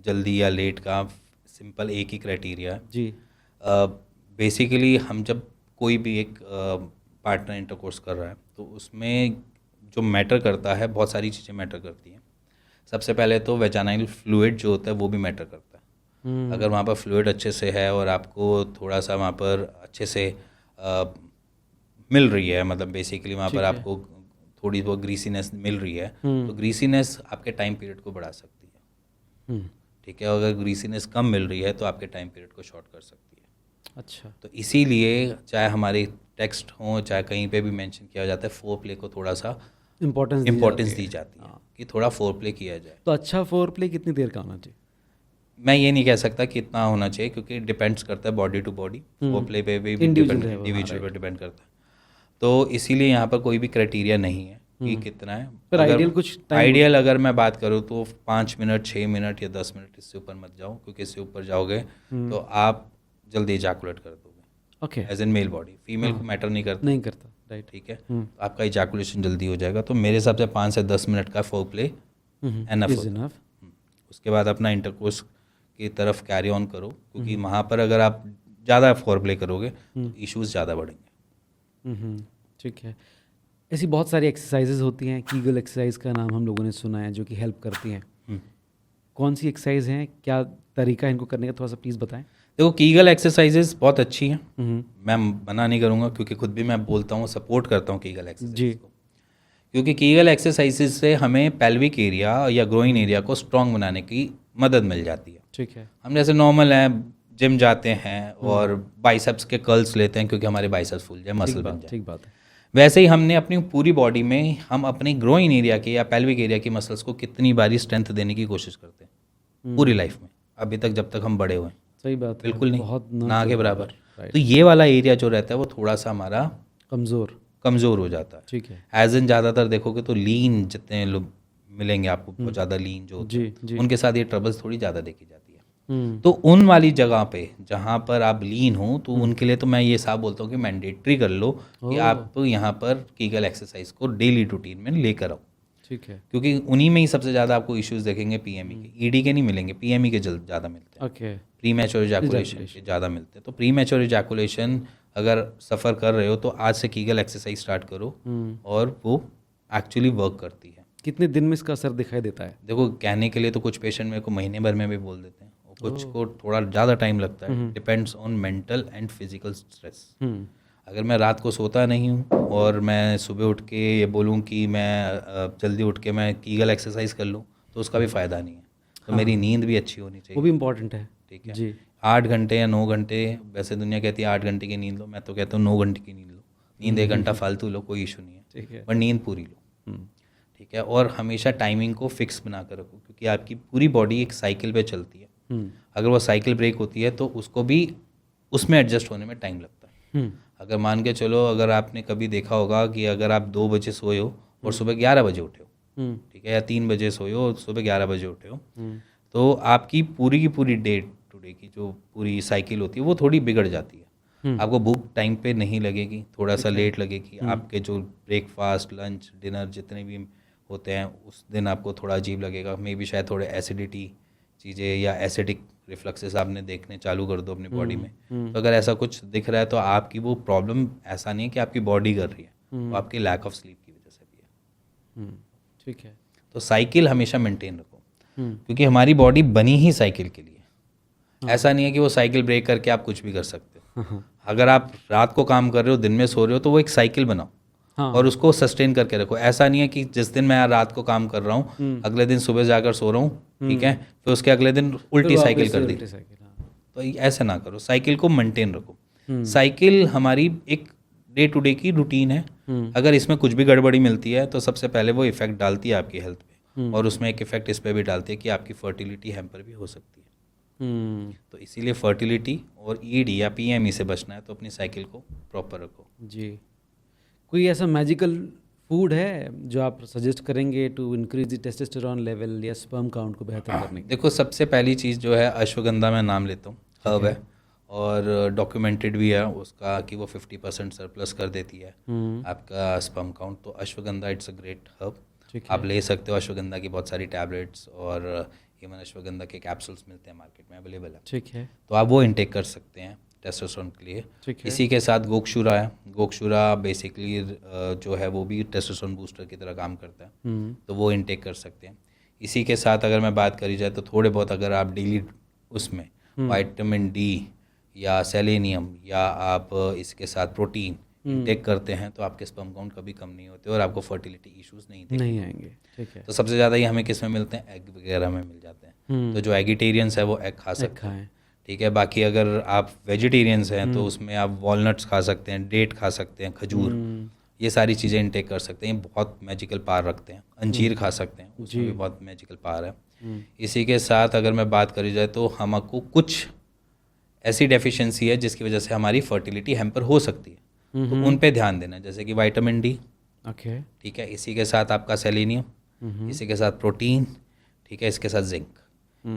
जल्दी या लेट का, सिंपल एक ही क्राइटेरिया है जी। बेसिकली हम जब कोई भी एक पार्टनर इंटरकोर्स कर रहा है तो उसमें जो मैटर करता है, बहुत सारी चीज़ें मैटर करती हैं। सबसे पहले तो वेजाइनल फ्लूइड जो होता है वो भी मैटर करता है। अगर वहाँ पर फ्लूइड अच्छे से है और आपको थोड़ा सा वहाँ पर अच्छे से मिल रही है, मतलब बेसिकली वहाँ पर आपको थोड़ी बहुत ग्रीसीनेस मिल रही है, तो ग्रीसीनेस आपके टाइम पीरियड को बढ़ा सकती है, ठीक है। अगर ग्रीसीनेस कम मिल रही है तो आपके टाइम पीरियड को शॉर्ट कर सकती है। अच्छा। तो इसीलिए चाहे हमारे टेक्स्ट हों, चाहे कहीं पे भी मेंशन किया जाता है, फोर प्ले को थोड़ा सा इम्पोर्टेंस दी जाती है कि थोड़ा फोर प्ले किया जाए। तो अच्छा फोर प्ले कितनी देर का होना चाहिए? मैं ये नहीं कह सकता कि इतना होना चाहिए, क्योंकि डिपेंड्स करता है body to body, foreplay पे भी इंडिविजुअल पे डिपेंड करता है। तो इसीलिए यहाँ पर कोई भी क्राइटेरिया नहीं है कि कितना है। पर आइडियल कुछ आइडियल अगर मैं बात करूँ तो 5 मिनट, 6 मिनट या 10 मिनट, इससे ऊपर मत जाओ, क्योंकि इससे ऊपर जाओगे तो आप जल्दी इजैकुलेट कर दोगे। Okay, as in male body, female को मैटर नहीं करता, राइट। ठीक है। तो आपका इजैकुलेशन जल्दी हो जाएगा। तो मेरे हिसाब से 5 से 10 मिनट का फोर प्ले एनफ होता है। उसके बाद अपना इंटरकोर्स की तरफ कैरी ऑन करो, क्योंकि वहाँ पर अगर आप ज़्यादा फोर प्ले करोगे तो इश्यूज ज़्यादा बढ़ेंगे। ठीक है। ऐसी बहुत सारी एक्सरसाइजेज होती हैं, कीगल एक्सरसाइज का नाम हम लोगों ने सुना है, जो कि हेल्प करती हैं। कौन सी एक्सरसाइज हैं, क्या तरीका है इनको करने का, थोड़ा सा प्लीज़ बताएं। देखो, कीगल एक्सरसाइजेज बहुत अच्छी हैं, मैं मना नहीं करूँगा, क्योंकि खुद भी मैं बोलता हूँ, सपोर्ट करता हूँ कीगल एक्सरसाइज को, क्योंकि कीगल एक्सरसाइजेज से हमें पेल्विक एरिया या ग्रोइन एरिया को स्ट्रॉन्ग बनाने की मदद मिल जाती है। ठीक है। हम जैसे नॉर्मल हैं, जिम जाते हैं और बाइसेप्स के कर्ल्स लेते हैं क्योंकि हमारे बाइसेप्स फूल जाए, मसल बन जाए। ठीक बात है। वैसे ही हमने अपनी पूरी बॉडी में हम अपनी ग्रोइन एरिया के या पेल्विक एरिया की मसल्स को कितनी बारी स्ट्रेंथ देने की कोशिश करते हैं पूरी लाइफ में, अभी तक जब तक हम बड़े हुए। सही बात है, बिल्कुल नहीं, बहुत ना के बराबर। तो ये वाला एरिया जो रहता है वो थोड़ा सा हमारा कमज़ोर हो जाता है। ठीक है। एज इन ज़्यादातर देखोगे तो लीन जितने लोग मिलेंगे आपको, बहुत ज़्यादा लीन जो होते हैं, उनके साथ ये ट्रबल्स थोड़ी ज़्यादा देखी जाती है। तो उन वाली जगह पे जहाँ पर आप लीन हो, तो उनके लिए तो मैं ये साफ बोलता हूँ कि मैंडेटरी कर लो कि आप यहाँ पर कीगल एक्सरसाइज को डेली रूटीन में लेकर आओ। ठीक है। क्योंकि उन्हीं में ही सबसे ज़्यादा आपको इश्यूज देखेंगे पीएमई के, ईडी के नहीं मिलेंगे, पीएमई के ज़्यादा मिलते हैं। ओके। प्री मैच्योर इजैकुलेशन के ज़्यादा मिलते हैं। तो प्री मैच्योर इजैकुलेशन अगर सफ़र कर रहे हो तो आज से कीगल एक्सरसाइज स्टार्ट करो, और वो एक्चुअली वर्क करती है। कितने दिन में इसका असर दिखाई देता है? देखो, कहने के लिए तो कुछ पेशेंट मेरे को महीने भर में भी बोल देते हैं, और कुछ को थोड़ा ज़्यादा टाइम लगता है, depends on mental and physical stress. अगर मैं रात को सोता नहीं हूँ और मैं सुबह उठ के ये बोलूँ कि मैं जल्दी उठ के मैं कीगल एक्सरसाइज कर लूँ, तो उसका भी फ़ायदा नहीं है। तो मेरी नींद भी अच्छी होनी चाहिए, वो भी इम्पोर्टेंट है। ठीक है जी। 8 घंटे या 9 घंटे, वैसे दुनिया कहती है 8 घंटे की नींद लो, मैं तो कहता हूँ 9 घंटे की नींद लो। नींद 1 घंटा फालतू लो, कोई इशू नहीं है, ठीक है। पर नींद पूरी लो। ठीक है। और हमेशा टाइमिंग को फिक्स बना कर रखो, क्योंकि आपकी पूरी बॉडी एक साइकिल पे चलती है। अगर वो साइकिल ब्रेक होती है तो उसको भी उसमें एडजस्ट होने में टाइम लगता है। अगर मान के चलो, अगर आपने कभी देखा होगा कि अगर आप 2 बजे सोए हो और सुबह 11 बजे उठे हो, ठीक है, या 3 बजे सोए हो और सुबह 11 बजे उठे हो, तो आपकी पूरी की पूरी डे टुडे की जो पूरी साइकिल होती है वो थोड़ी बिगड़ जाती है। आपको भूख टाइम पे नहीं लगेगी, थोड़ा सा लेट लगेगी। आपके जो ब्रेकफास्ट, लंच, डिनर जितने भी होते हैं उस दिन आपको थोड़ा अजीब लगेगा। मे बी शायद थोड़े एसिडिटी चीज़ें या एसिडिक रिफ्लक्सेस आपने देखने चालू कर दो अपनी बॉडी में। तो अगर ऐसा कुछ दिख रहा है तो आपकी वो प्रॉब्लम ऐसा नहीं है कि आपकी बॉडी कर रही है, वो आपकी लैक ऑफ स्लीप की वजह से भी है। ठीक है। तो साइकिल हमेशा मेंटेन रखो, क्योंकि हमारी बॉडी बनी ही साइकिल के लिए। ऐसा नहीं है कि वो साइकिल ब्रेक करके आप कुछ भी कर सकते हो। अगर आप रात को काम कर रहे हो, दिन में सो रहे हो, तो वो एक साइकिल बनाओ और उसको सस्टेन करके रखो। ऐसा नहीं है कि जिस दिन मैं रात को काम कर रहा हूँ, अगले दिन सुबह जाकर सो रहा हूँ, ठीक है, फिर उसके अगले दिन उल्टी साइकिल कर दी। तो ऐसे ना करो, साइकिल को मेंटेन रखो। साइकिल हमारी एक डे टू डे की रूटीन है। अगर इसमें कुछ भी गड़बड़ी मिलती है तो सबसे पहले वो इफेक्ट डालती है आपकी हेल्थ पे, और उसमें एक इफेक्ट इस पे भी डालती है कि आपकी फर्टिलिटी हैम्पर भी हो सकती है। तो इसीलिए फर्टिलिटी और ईडी या पीएमई से बचना है तो अपनी साइकिल को प्रॉपर रखो। जी। कोई ऐसा मैजिकल फूड है जो आप सजेस्ट करेंगे to increase the testosterone level या स्पर्म काउंट को बेहतर करने के? देखो, सबसे पहली चीज़ जो है अश्वगंधा, मैं नाम लेता हूँ, हर्ब है, और डॉक्यूमेंटेड भी है उसका कि वो 50% सरप्लस कर देती है आपका स्पर्म काउंट। तो ashwagandha it's a great herb, आप ले सकते हो। अश्वगंधा की बहुत सारी टैबलेट्स और इवन अश्वगंधा के कैप्सूल्स मिलते हैं मार्केट में, अवेलेबल है। ठीक है। तो आप वो इनटेक कर सकते हैं टेस्टोस्टेरोन के लिए। इसी के साथ गोक्षुरा है। गोक्षुरा बेसिकली जो है वो भी टेस्टोस्टेरोन बूस्टर की तरह काम करता है, तो वो इनटेक कर सकते हैं। इसी के साथ अगर मैं बात करी जाए तो थोड़े बहुत अगर आप डेली उसमें विटामिन डी या सेलेनियम या आप इसके साथ प्रोटीन इनटेक करते हैं तो आपके स्पर्म काउंट कभी कम नहीं होते और आपको फर्टिलिटी इश्यूज नहीं आएंगे। ठीक है। तो सबसे ज़्यादा ये हमें किस में मिलते हैं? एग वगैरह में मिल जाते हैं। तो जो एगिटेरियंस है वो एग खा सकते हैं, ठीक है। बाकी अगर आप वेजिटेरियंस हैं तो उसमें आप वॉलनट्स खा सकते हैं, डेट खा सकते हैं, खजूर, ये सारी चीज़ें इनटेक कर सकते हैं, ये बहुत मैजिकल पावर रखते हैं। अंजीर खा सकते हैं, उसमें भी बहुत मैजिकल पावर है। इसी के साथ अगर मैं बात करी जाए तो हमको कुछ ऐसी डेफिशिएंसी है जिसकी वजह से हमारी फर्टिलिटी हैम्पर हो सकती है, तो उन पे ध्यान देना, जैसे कि विटामिन डी, ओके, ठीक है, इसी के साथ आपका सेलेनियम, इसी के साथ प्रोटीन, ठीक है, इसके साथ जिंक।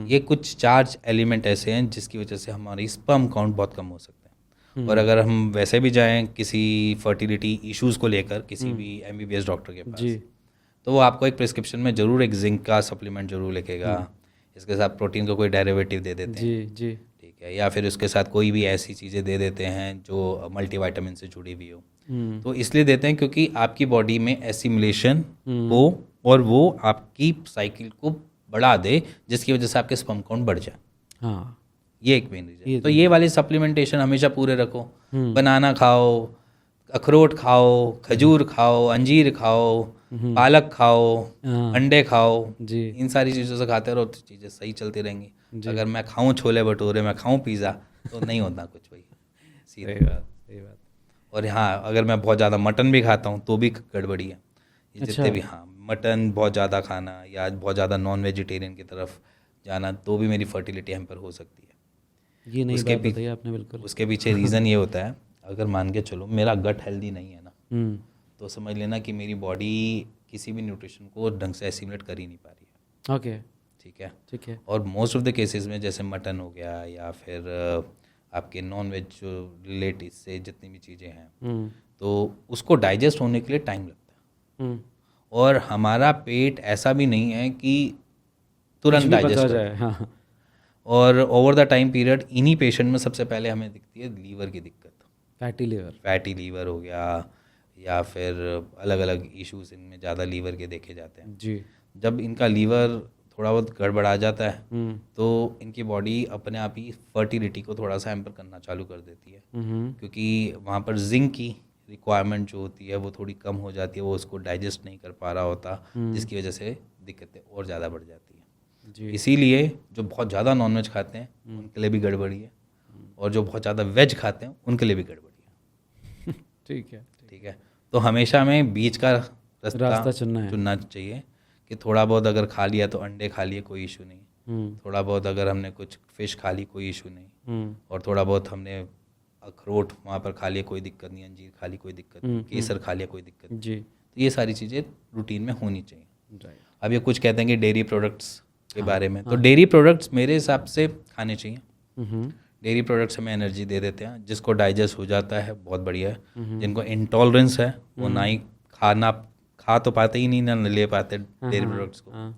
ये कुछ 4 एलिमेंट ऐसे हैं जिसकी वजह से हमारी स्पर्म काउंट बहुत कम हो सकता है। और अगर हम वैसे भी जाएं किसी फर्टिलिटी इश्यूज़ को लेकर किसी भी MBBS डॉक्टर के पास, जी, तो वो आपको एक प्रिस्क्रिप्शन में ज़रूर एक जिंक का सप्लीमेंट ज़रूर लिखेगा, इसके साथ प्रोटीन का कोई डेरिवेटिव दे देते हैं, जी, जी, ठीक है, या फिर उसके साथ कोई भी ऐसी चीज़ें दे देते हैं जो मल्टीविटामिन से जुड़ी हुई हो। तो इसलिए देते हैं क्योंकि आपकी बॉडी में एसिमुलेशन हो और वो आपकी साइकिल को बढ़ा दे, जिसकी वजह से आपके स्पर्म काउंट बढ़ जाए। हाँ, ये एक मेन रीज़न। तो ये वाली सप्लीमेंटेशन हमेशा पूरे रखो। बनाना खाओ, अखरोट खाओ, खजूर खाओ, अंजीर खाओ, पालक खाओ, अंडे खाओ, जी, इन सारी चीज़ों से खाते रहो तो चीज़ें सही चलती रहेंगी। अगर मैं खाऊं छोले भटूरे, मैं खाऊं पिज़्ज़ा, तो नहीं होता कुछ भाई, सीधी बात। सही बात। और हाँ, अगर मैं बहुत ज़्यादा मटन भी खाता हूँ तो भी गड़बड़ी है। ये जितने भी, हाँ, मटन बहुत ज़्यादा खाना या बहुत ज़्यादा नॉन वेजिटेरियन की तरफ जाना, तो भी मेरी फर्टिलिटी हैम्पर हो सकती है। ये नहीं उसके बात बताई आपने बिल्कुल। उसके पीछे रीज़न ये होता है, अगर मान के चलो मेरा गट हेल्दी नहीं है ना, हम्म, तो समझ लेना कि मेरी बॉडी किसी भी न्यूट्रिशन को ढंग से एसिमुलेट कर ही नहीं पा रही है, ओके, ठीक है। ठीक है, और मोस्ट ऑफ द केसेस में जैसे मटन हो गया या फिर आपके नॉन वेज जो रिलेट इससे जितनी भी चीज़ें हैं, तो उसको डाइजेस्ट होने के लिए टाइम लगता है। और हमारा पेट ऐसा भी नहीं है कि तुरंत डाइजेस्ट हो जाए, हाँ, और ओवर द टाइम पीरियड इन्हीं पेशेंट में सबसे पहले हमें दिखती है लीवर की दिक्कत। फैटी लीवर हो गया या फिर अलग अलग इश्यूज इनमें ज़्यादा लीवर के देखे जाते हैं। जी, जब इनका लीवर थोड़ा बहुत गड़बड़ा जाता है तो इनकी बॉडी अपने आप ही फर्टिलिटी को थोड़ा सा हैम्पर करना चालू कर देती है, क्योंकि वहाँ पर जिंक की रिक्वायरमेंट जो होती है वो थोड़ी कम हो जाती है, वो उसको डाइजेस्ट नहीं कर पा रहा होता, जिसकी वजह से दिक्कतें और ज़्यादा बढ़ जाती हैं। जी, इसीलिए जो बहुत ज़्यादा नॉनवेज खाते हैं उनके लिए भी गड़बड़ी है, और जो बहुत ज़्यादा वेज खाते हैं उनके लिए भी गड़बड़ी है। ठीक है, ठीक है, तो हमेशा हमें बीच का रास्ता चुनना चाहिए कि थोड़ा बहुत अगर खा लिया तो अंडे खा लिए, कोई इशू नहीं। थोड़ा बहुत अगर हमने कुछ फिश खा ली, कोई इशू नहीं। और थोड़ा बहुत हमने अखरोट वहाँ पर खा लिया, कोई दिक्कत नहीं। अंजीर खा ली, कोई दिक्कत नहीं। केसर खा लिया, कोई दिक्कत नहीं। जी, तो ये सारी चीज़ें रूटीन में होनी चाहिए। राइट, अब ये कुछ कहते हैं कि डेयरी प्रोडक्ट्स के बारे में, तो डेयरी प्रोडक्ट्स मेरे हिसाब से खाने चाहिए। डेयरी प्रोडक्ट्स हमें एनर्जी दे देते हैं, जिसको डाइजेस्ट हो जाता है बहुत बढ़िया है। जिनको इंटॉलरेंस है वो ना ही खा तो पाते ही नहीं, ना ले पाते डेयरी प्रोडक्ट्स को,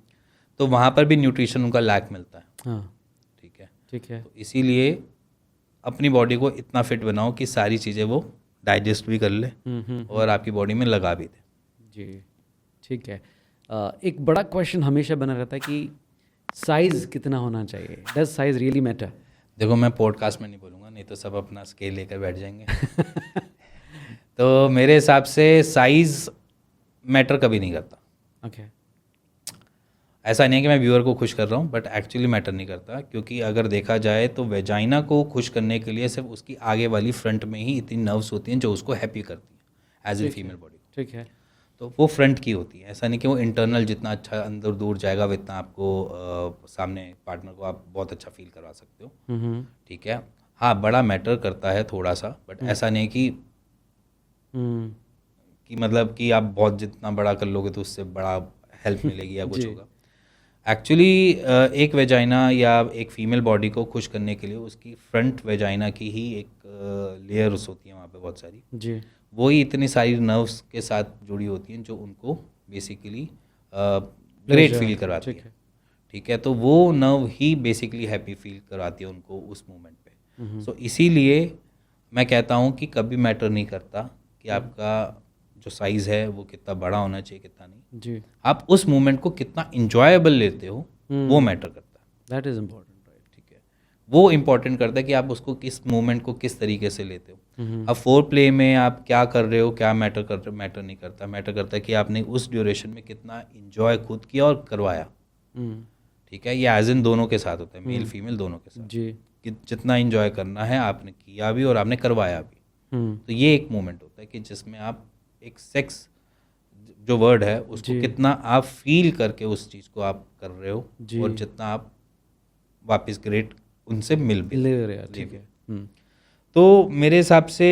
तो वहाँ पर भी न्यूट्रिशन उनका लैक मिलता है। हाँ, ठीक है, ठीक है, तो इसीलिए अपनी बॉडी को इतना फिट बनाओ कि सारी चीज़ें वो डाइजेस्ट भी कर ले और आपकी बॉडी में लगा भी दे। जी, ठीक है। एक बड़ा क्वेश्चन हमेशा बना रहता है कि साइज़ कितना होना चाहिए? Does size really matter? देखो, मैं पॉडकास्ट में नहीं बोलूँगा, नहीं तो सब अपना स्केल लेकर बैठ जाएंगे। तो मेरे हिसाब से साइज़ मैटर कभी नहीं करता। ओके, ऐसा नहीं है कि मैं व्यूअर को खुश कर रहा हूँ, बट एक्चुअली मैटर नहीं करता, क्योंकि अगर देखा जाए तो वेजाइना को खुश करने के लिए सिर्फ उसकी आगे वाली फ्रंट में ही इतनी नर्व्स होती हैं जो उसको हैप्पी करती हैं एज ए फीमेल बॉडी। ठीक है, तो वो फ्रंट की होती है, ऐसा नहीं कि वो इंटरनल जितना अच्छा अंदर दूर जाएगा उतना आपको सामने पार्टनर को आप बहुत अच्छा फील करवा सकते हो। ठीक है, हाँ, बड़ा मैटर करता है थोड़ा सा, बट ऐसा नहीं कि मतलब कि आप बहुत जितना बड़ा कर लोगे तो उससे बड़ा हेल्प मिलेगी या कुछ होगा। एक्चुअली एक वेजाइना या एक फीमेल बॉडी को खुश करने के लिए उसकी फ्रंट वेजाइना की ही एक लेयर्स होती हैं वहाँ पे बहुत सारी जी, वो ही इतनी सारी नर्व्स के साथ जुड़ी होती हैं जो उनको बेसिकली ग्रेट फील करवाती है। ठीक है, तो वो नर्व ही बेसिकली हैप्पी फील करवाती है उनको उस मोमेंट पे। सो इसीलिए मैं कहता हूँ कि कभी मैटर नहीं करता कि आपका जो साइज़ है वो कितना बड़ा होना चाहिए, कितना नहीं। जी, आप उस मोमेंट को कितना इंजॉयबल लेते हो वो मैटर करता है। That is important, right? ठीक है, वो इम्पोर्टेंट करता है कि आप उसको किस मोमेंट को किस तरीके से लेते हो। अब फोर प्ले में आप क्या कर रहे हो, क्या मैटर कर रहे हो, मैटर नहीं करता। मैटर करता है कि आपने उस ड्यूरेशन में कितना इंजॉय खुद किया और करवाया। ठीक है, ये एज इन दोनों के साथ होता है, मेल फीमेल दोनों के साथ, जी, कि जितना इंजॉय करना है आपने किया भी और आपने करवाया भी। तो ये एक मोमेंट होता है कि जिसमें आप एक सेक्स जो वर्ड है उसको कितना आप फील करके उस चीज़ को आप कर रहे हो और जितना आप वापस ग्रेट उनसे मिल भी ले रहे हैं, ठीक है। तो मेरे हिसाब से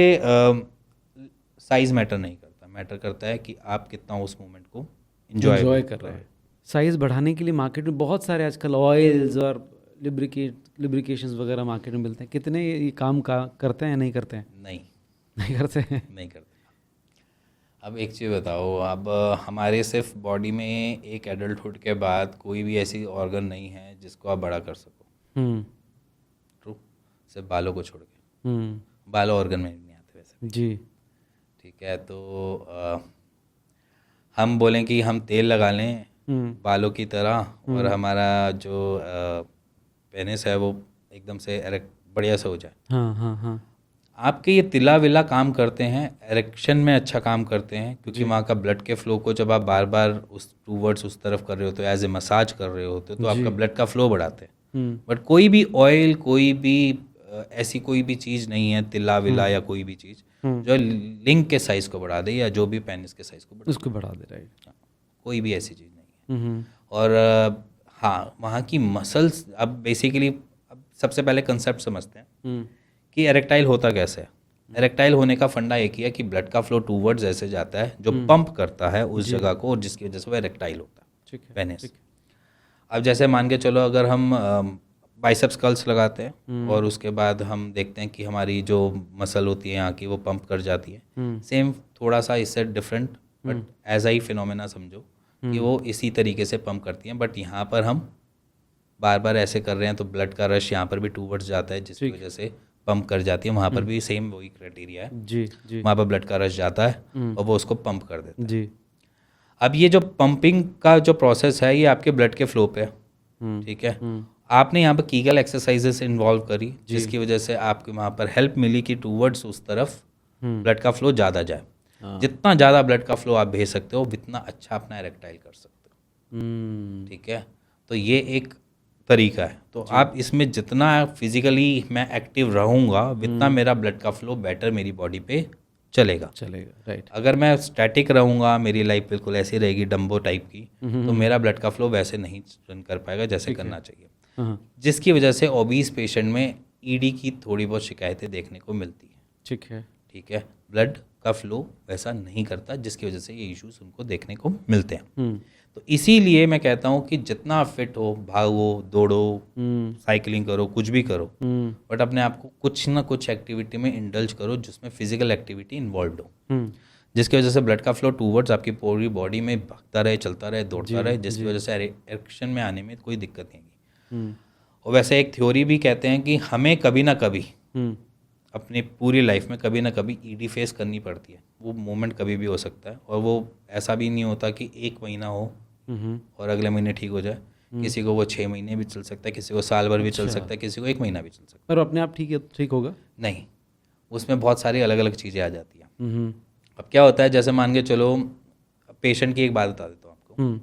साइज़ मैटर नहीं करता, मैटर करता है कि आप कितना उस मोमेंट को एंजॉय कर रहे हैं। साइज़ बढ़ाने के लिए मार्केट में बहुत सारे आजकल ऑयल्स और लिब्रिकेशंस वगैरह मार्केट में मिलते हैं, कितने ये काम करते हैं या नहीं करते हैं? नहीं करते हैं। नहीं करते। अब एक चीज़ बताओ, अब हमारे सिर्फ बॉडी में एक एडल्टहुड के बाद कोई भी ऐसी ऑर्गन नहीं है जिसको आप बड़ा कर सको। ट्रू, सिर्फ बालों को छोड़ के। बाल ऑर्गन में नहीं आते वैसे जी, ठीक है। तो हम बोलें कि हम तेल लगा लें बालों की तरह और हमारा जो पेनिस है वो एकदम से बढ़िया से हो जाए। हाँ हाँ हाँ, आपके ये तिला विला काम करते हैं, एरेक्शन में अच्छा काम करते हैं, क्योंकि वहाँ का ब्लड के फ्लो को जब आप बार बार उस टूवर्ड्स उस तरफ कर रहे होते हो, एज ए मसाज कर रहे होते हो, तो आपका ब्लड का फ्लो बढ़ाते हैं। बट कोई भी ऑयल, कोई भी ऐसी कोई भी चीज़ नहीं है तिला विला या कोई भी चीज़ जो लिंग के साइज़ को बढ़ा दे या जो भी पेनिस के साइज़ को बढ़ा उसको बढ़ा दे, राइट। कोई भी ऐसी चीज़ नहीं है। और हाँ, वहाँ की मसल्स, अब बेसिकली अब सबसे पहले कंसेप्ट समझते हैं कि एरेक्टाइल होता कैसे है। एरेक्टाइल होने का फंडा एक ही है कि ब्लड का फ्लो टूवर्ड्स ऐसे जाता है जो पंप करता है उस जगह को, और जिसकी वजह से वो एरेक्टाइल होता है, पेनिस। अब जैसे मान के चलो, अगर हम बाइसेप्स कर्ल्स लगाते हैं और उसके बाद हम देखते हैं कि हमारी जो मसल होती है यहाँ की वो पंप कर जाती है, सेम थोड़ा सा इससे different but as I phenomena समझो कि वो इसी तरीके से पंप करती हैं। बट यहाँ पर हम बार बार ऐसे कर रहे हैं तो ब्लड का रश यहाँ पर भी टूवर्ड्स जाता है, जिसकी वजह से पंप कर जाती है। वहाँ पर भी सेम वही क्राइटेरिया है, जी जी, वहाँ पर ब्लड का रश जाता है और वो उसको पंप कर देता है। जी। अब ये जो पंपिंग का जो प्रोसेस है ये आपके ब्लड के फ्लो पे है, ठीक है। आपने यहाँ पर कीगल एक्सरसाइजेस इन्वॉल्व करी, जिसकी वजह से आपके वहाँ पर हेल्प मिली कि टूवर्ड्स उस तरफ ब्लड का फ्लो ज़्यादा जाए। जितना ज़्यादा ब्लड का फ्लो आप भेज सकते हो उतना अच्छा अपना एरेक्टाइल कर सकते हो, ठीक है। तो ये एक तरीका है। तो आप इसमें जितना फिजिकली मैं एक्टिव रहूँगा उतना मेरा ब्लड का फ्लो बेटर मेरी बॉडी पे चलेगा, राइट। अगर मैं स्टैटिक रहूँगा, मेरी लाइफ बिल्कुल ऐसी रहेगी डम्बो टाइप की, तो मेरा ब्लड का फ्लो वैसे नहीं रन कर पाएगा जैसे करना चाहिए, जिसकी वजह से ओबीस पेशेंट में ईडी की थोड़ी बहुत शिकायतें देखने को मिलती है, ठीक है। ब्लड का फ्लो वैसा नहीं करता, जिसकी वजह से ये इश्यूज उनको देखने को मिलते हैं। तो इसीलिए मैं कहता हूँ कि जितना आप फिट हो, भागो, दौड़ो, साइकिलिंग करो, कुछ भी करो, बट अपने आप को कुछ ना कुछ एक्टिविटी में इंडल्ज करो जिसमें फिजिकल एक्टिविटी इन्वॉल्व हो, जिसकी वजह से ब्लड का फ्लो टूवर्ड्स आपकी पूरी बॉडी में भागता रहे, चलता रहे, दौड़ता रहे, जिसकी वजह से एरेक्शन में आने में कोई दिक्कत नहीं आएगी। और वैसे एक थ्योरी भी कहते हैं कि हमें कभी ना कभी अपनी पूरी लाइफ में कभी ना कभी ईडी फेस करनी पड़ती है। वो मोमेंट कभी भी हो सकता है, और वो ऐसा भी नहीं होता कि 1 महीना हो और अगले महीने ठीक हो जाए। किसी को वो 6 महीने भी चल सकता है, किसी को साल भर भी चल सकता है, किसी को 1 महीना भी चल सकता और अपने आप ठीक होगा? नहीं, उसमें बहुत सारी अलग अलग चीज़ें आ जाती हैं। अब क्या होता है, जैसे मान के चलो, पेशेंट की एक बात बता देता हूँ आपको।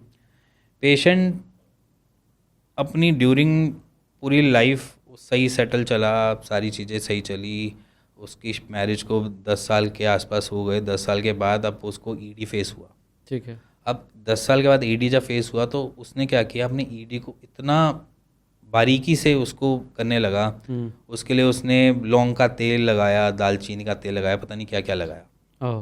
पेशेंट अपनी ड्यूरिंग पूरी लाइफ सही सेटल चला, सारी चीज़ें सही चली, उसकी मैरिज को 10 साल के आसपास हो गए। 10 साल के बाद अब उसको ईडी फेस हुआ, ठीक है। अब 10 साल के बाद ईडी जब फेस हुआ तो उसने क्या किया, अपने ईडी को इतना बारीकी से उसको करने लगा। उसके लिए उसने लौंग का तेल लगाया, दालचीनी का तेल लगाया, पता नहीं क्या क्या लगाया,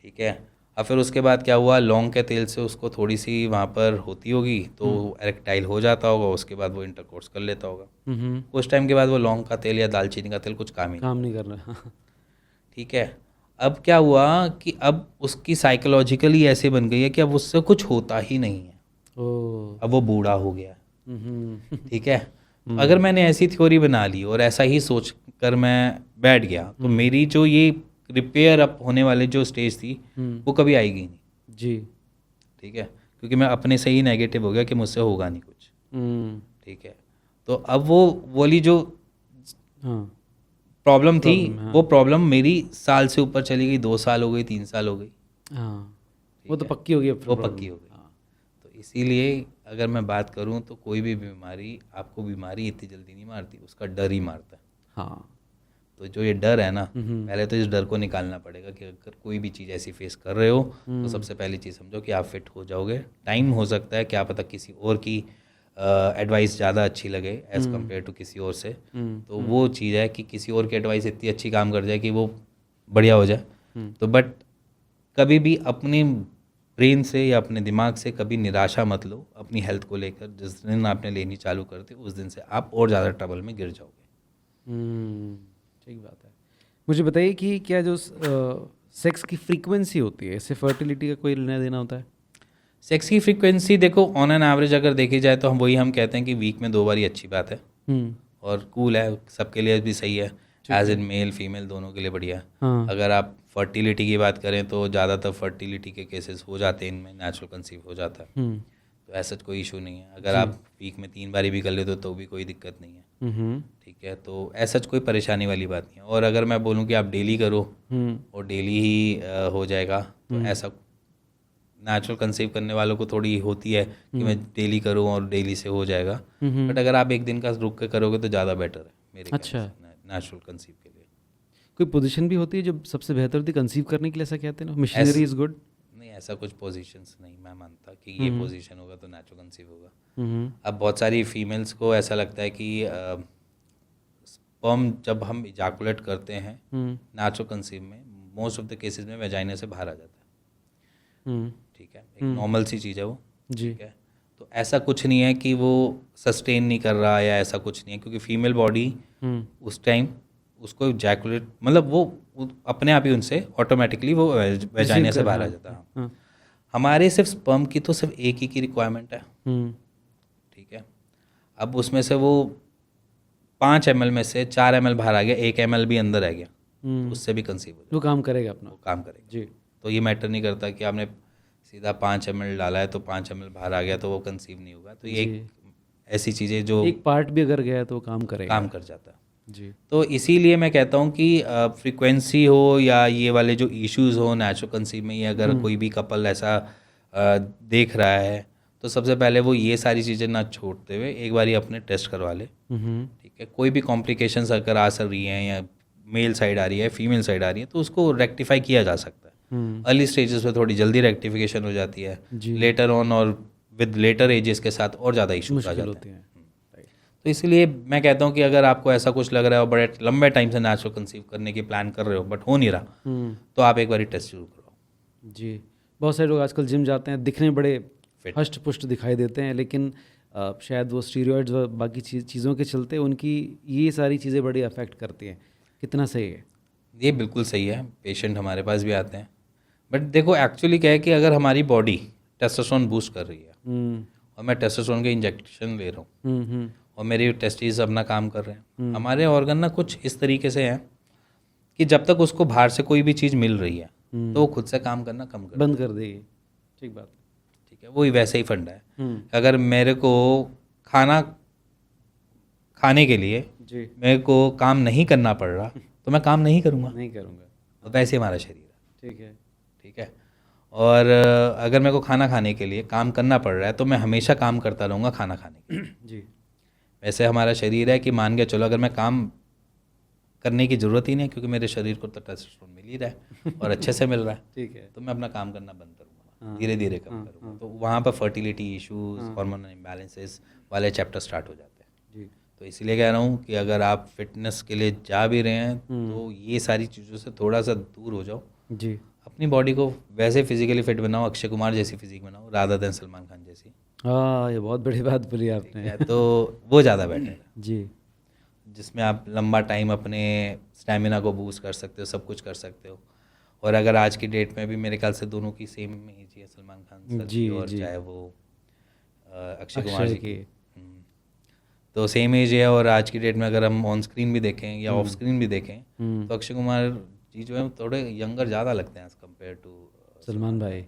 ठीक है। और फिर उसके बाद क्या हुआ, लौंग के तेल से उसको थोड़ी सी वहाँ पर होती होगी तो एरेक्टाइल हो जाता होगा, उसके बाद वो इंटरकोर्स कर लेता होगा। उस टाइम के बाद वो लौंग का तेल या दालचीनी का तेल कुछ काम नहीं कर रहा, ठीक है। अब क्या हुआ कि अब उसकी साइकोलॉजिकली ऐसे बन गई है कि अब उससे कुछ होता ही नहीं है, अब वो बूढ़ा हो गया, ठीक है। अगर मैंने ऐसी थ्योरी बना ली और ऐसा ही सोच कर मैं बैठ गया तो मेरी जो ये रिपेयर अप होने वाली जो स्टेज थी वो कभी आएगी नहीं जी, ठीक है, क्योंकि मैं अपने से ही नेगेटिव हो गया कि मुझसे होगा नहीं कुछ, ठीक है। तो अब वो वाली जो प्रॉब्लम थी, वो प्रॉब्लम मेरी साल से ऊपर चली गई, 2 साल हो गई, 3 साल हो गई, वो तो पक्की हो गई, वो पक्की हो गई। तो इसीलिए अगर मैं बात करूं तो कोई भी बीमारी आपको बीमारी इतनी जल्दी नहीं मारती, उसका डर ही मारता है। तो जो ये डर है ना, पहले तो इस डर को निकालना पड़ेगा कि अगर कोई भी चीज़ ऐसी फेस कर रहे हो तो सबसे पहली चीज़ समझो कि आप फिट हो जाओगे। टाइम हो सकता है, क्या पता किसी और की एडवाइस ज़्यादा अच्छी लगे एज़ कम्पेयर टू किसी और से, तो वो चीज़ है कि किसी और की एडवाइस इतनी अच्छी काम कर जाए कि वो बढ़िया हो जाए। तो बट कभी भी अपने ब्रेन से या अपने दिमाग से कभी निराशा मत लो अपनी हेल्थ को लेकर। जिस दिन आपने लेनी चालू कर दी उस दिन से आप और ज़्यादा ट्रबल में गिर जाओगे। ठीक बात है। मुझे बताइए कि क्या जो सेक्स की फ्रीक्वेंसी होती है, इससे फर्टिलिटी का कोई लेना देना होता है? सेक्स की फ्रीक्वेंसी देखो, ऑन एन एवरेज अगर देखी जाए तो हम कहते हैं कि वीक में 2 बार ही अच्छी बात है और कूल है, सबके लिए भी सही है, एज इन मेल फीमेल दोनों के लिए बढ़िया है। हाँ। अगर आप फर्टिलिटी की बात करें तो ज़्यादातर फर्टिलिटी के केसेस हो जाते हैं, इनमें नेचुरल कंसीव हो जाता है, तो ऐसा कोई इशू नहीं है। अगर आप वीक में 3 बारी भी कर लेते हो तो भी कोई दिक्कत नहीं है, ठीक है। तो ऐसा कोई परेशानी वाली बात नहीं है। और अगर मैं बोलूँ कि आप डेली करो और डेली ही हो जाएगा, तो ऐसा नेचुरल कंसीव करने वालों को थोड़ी होती है कि मैं डेली करूँ और डेली से हो जाएगा, बट अगर आप एक दिन का रुक के करोगे तो ज़्यादा बेटर है मेरे अच्छा। नेचुरल कंसीव के लिए। कोई पोजीशन भी होती है जो सबसे बेहतर होती है कंसीव करने के लिए, ऐसा कहते हैं ना, मिशनरी इज गुड? नहीं, ऐसा कुछ पोजीशंस नहीं मैं मानता कि ये पोजीशन होगा तो नेचुरल कंसीव होगा। अब बहुत सारी फीमेल्स को ऐसा लगता है कि स्पर्म जब हम इजाकुलेट करते हैं नेचुरल कंसीव में, मोस्ट ऑफ द केसेस में वेजाइना से बाहर आ जाता है, ठीक है, एक नॉर्मल सी चीज़ है वो, ठीक है। तो ऐसा कुछ नहीं है कि वो सस्टेन नहीं कर रहा या ऐसा कुछ नहीं है, क्योंकि फीमेल बॉडी उस टाइम उसको इजैकुलेट मतलब वो अपने आप ही उनसे ऑटोमेटिकली वो वेजाइना से बाहर आ जाता है। हाँ। हमारे सिर्फ स्पर्म की तो सिर्फ एक ही की रिक्वायरमेंट है, ठीक है। अब उसमें से वो 5 ml में से 4 ml बाहर आ गया, 1 ml भी अंदर आ गया, तो उससे भी कंसीव हो जाएगा, वो काम करेगा अपना। वो काम करेगा जी। तो ये मैटर नहीं करता कि आपने सीधा 5 ml डाला है तो 5 ml बाहर आ गया तो वो कंसीव नहीं होगा। तो ये एक ऐसी चीज़ें जो एक पार्ट भी अगर गया तो वो काम करेगा, काम कर जाता है। जी। तो इसीलिए मैं कहता हूँ कि फ्रीक्वेंसी हो या ये वाले जो इश्यूज हो नेचुरल कंसीव में, या अगर कोई भी कपल ऐसा देख रहा है तो सबसे पहले वो ये सारी चीज़ें ना छोड़ते हुए एक बार अपने टेस्ट करवा ले, ठीक है। कोई भी कॉम्प्लिकेशंस अगर आ रही हैं या मेल साइड आ रही है फीमेल साइड आ रही है तो उसको रेक्टिफाई किया जा सकता है। अर्ली स्टेजेस में थोड़ी जल्दी रेक्टिफिकेशन हो जाती है, लेटर ऑन और विद लेटर एजेस के साथ और ज़्यादा इशूज आ जाते हैं। तो इसलिए मैं कहता हूँ कि अगर आपको ऐसा कुछ लग रहा है और बड़े लंबे टाइम से नेचुरल कंसीव करने की प्लान कर रहे हो बट हो नहीं रहा, तो आप एक बार टेस्ट जरूर करवाओ। जी। बहुत सारे लोग आजकल जिम जाते हैं, दिखने बड़े हष्ट पुष्ट दिखाई देते हैं, लेकिन शायद वो स्टीरॉयड्स व बाकी चीज़ों के चलते उनकी ये सारी चीज़ें बड़ी अफेक्ट करती हैं। कितना सही है? ये बिल्कुल सही है। पेशेंट हमारे पास भी आते हैं, बट देखो एक्चुअली क्या है कि अगर हमारी बॉडी टेस्टोस्टेरोन बूस्ट कर रही है और मैं टेस्टोस्टेरोन के इंजेक्शन ले रहा हूँ और मेरी टेस्टिस अपना काम कर रहे हैं, हमारे ऑर्गन ना कुछ इस तरीके से हैं कि जब तक उसको बाहर से कोई भी चीज़ मिल रही है तो वो खुद से काम करना कम कर बंद कर देगी। ठीक बात, ठीक है। वही वैसे ही फंडा है। अगर मेरे को खाना खाने के लिए जी, मेरे को काम नहीं करना पड़ रहा तो मैं काम नहीं करूँगा, नहीं करूँगा। तो वैसे हमारा शरीर है, ठीक है। ठीक है। और अगर मेरे को खाना खाने के लिए काम करना पड़ रहा है तो मैं हमेशा काम करता रहूँगा खाना खाने के लिए। जी। वैसे हमारा शरीर है कि मान के चलो अगर मैं काम करने की ज़रूरत ही नहीं है क्योंकि मेरे शरीर को तो टेस्टोस्टेरोन मिल ही रहा है और अच्छे से मिल रहा है, ठीक है। तो मैं अपना काम करना बंद करूँगा, धीरे धीरे कम करूँगा। तो वहाँ पर फर्टिलिटी इश्यूज, हार्मोनल इम्बैलेंसेस वाले चैप्टर स्टार्ट हो जाते हैं। जी। तो इसीलिए कह रहा हूँ कि अगर आप फिटनेस के लिए जा भी रहे हैं तो ये सारी चीज़ों से थोड़ा सा दूर हो जाओ। जी। अपनी बॉडी को वैसे फिजिकली फिट बनाओ, अक्षय कुमार जैसी फिजिक बनाओ रादर देन सलमान खान जैसी। हाँ, ये बहुत बड़ी बात बोली आपने। तो वो ज़्यादा बेटर है, जी। जिसमें आप लंबा टाइम अपने स्टैमिना को बूस्ट कर सकते हो, सब कुछ कर सकते हो। और अगर आज की डेट में भी मेरे ख्याल से दोनों की सेम एज है, सलमान खान सर जी, की और जी। चाहे वो अक्षय कुमार जी की, की। तो सेम एज है। और आज की डेट में अगर हम ऑन स्क्रीन भी देखें या ऑफ स्क्रीन भी देखें तो अक्षय कुमार जी जो है थोड़े यंगर ज़्यादा लगते हैं एज़ कम्पेयर टू सलमान भाई।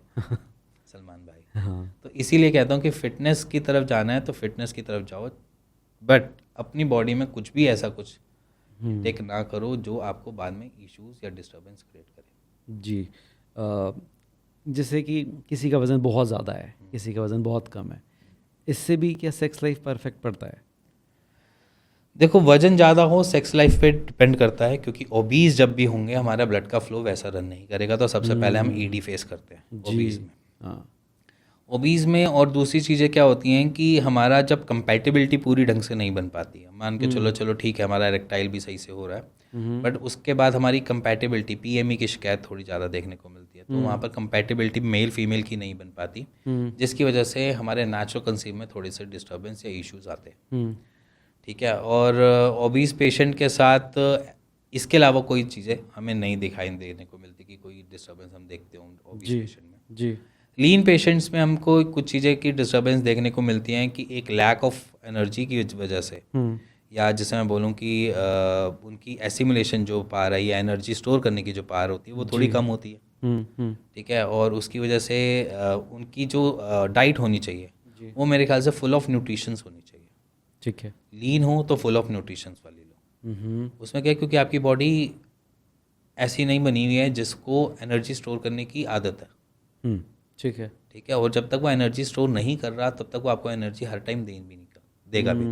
सलमान भाई। हाँ। तो इसीलिए कहता हूँ कि फ़िटनेस की तरफ जाना है तो फिटनेस की तरफ जाओ, बट अपनी बॉडी में कुछ भी ऐसा कुछ टेक ना करो जो आपको बाद में इश्यूज या डिस्टर्बेंस क्रिएट करे। जी। जैसे कि किसी का वज़न बहुत ज़्यादा है, किसी का वज़न बहुत कम है, इससे भी क्या सेक्स लाइफ पर इफेक्ट पड़ता है? देखो वजन ज़्यादा हो सेक्स लाइफ पे डिपेंड करता है, क्योंकि ओबीज जब भी होंगे हमारा ब्लड का फ्लो वैसा रन नहीं करेगा, तो सबसे पहले हम ईडी फेस करते हैं ओबीज में। हाँ ओबीज में और दूसरी चीज़ें क्या होती हैं कि हमारा जब कंपैटिबिलिटी पूरी ढंग से नहीं बन पाती है, मान के चलो ठीक है हमारा इरेक्टाइल भी सही से हो रहा है, बट उसके बाद हमारी कंपैटिबिलिटी पीएमई की शिकायत थोड़ी ज़्यादा देखने को मिलती है, तो वहाँ पर कंपैटिबिलिटी मेल फीमेल की नहीं बन पाती, जिसकी वजह से हमारे नेचुरल कंसीव में थोड़े से डिस्टर्बेंस या इश्यूज आते हैं। ठीक है, और ओबीज पेशेंट के साथ इसके अलावा कोई चीज़ें हमें नहीं दिखाई देने को मिलती कि कोई डिस्टर्बेंस हम देखते हो ओबीज जी पेशेंट में। जी लीन पेशेंट्स में हमको कुछ चीज़ें की डिस्टर्बेंस देखने को मिलती हैं कि एक लैक ऑफ एनर्जी की वजह से, या जैसे मैं बोलूँ कि उनकी एसिमुलेशन जो पार है या एनर्जी स्टोर करने की जो पार होती है वो थोड़ी कम होती है। ठीक है, और उसकी वजह से उनकी जो डाइट होनी चाहिए वो मेरे ख्याल से फुल ऑफ न्यूट्रिशंस होनी चाहिए। ठीक है। लीन हो तो फुल ऑफ न्यूट्रिशंस वाली लो। उसमें क्या है, क्योंकि आपकी बॉडी ऐसी नहीं बनी हुई है जिसको एनर्जी स्टोर करने की आदत है। ठीक है। ठीक है, और जब तक वो एनर्जी स्टोर नहीं कर रहा तब तक वो आपको एनर्जी हर टाइम देगा भी।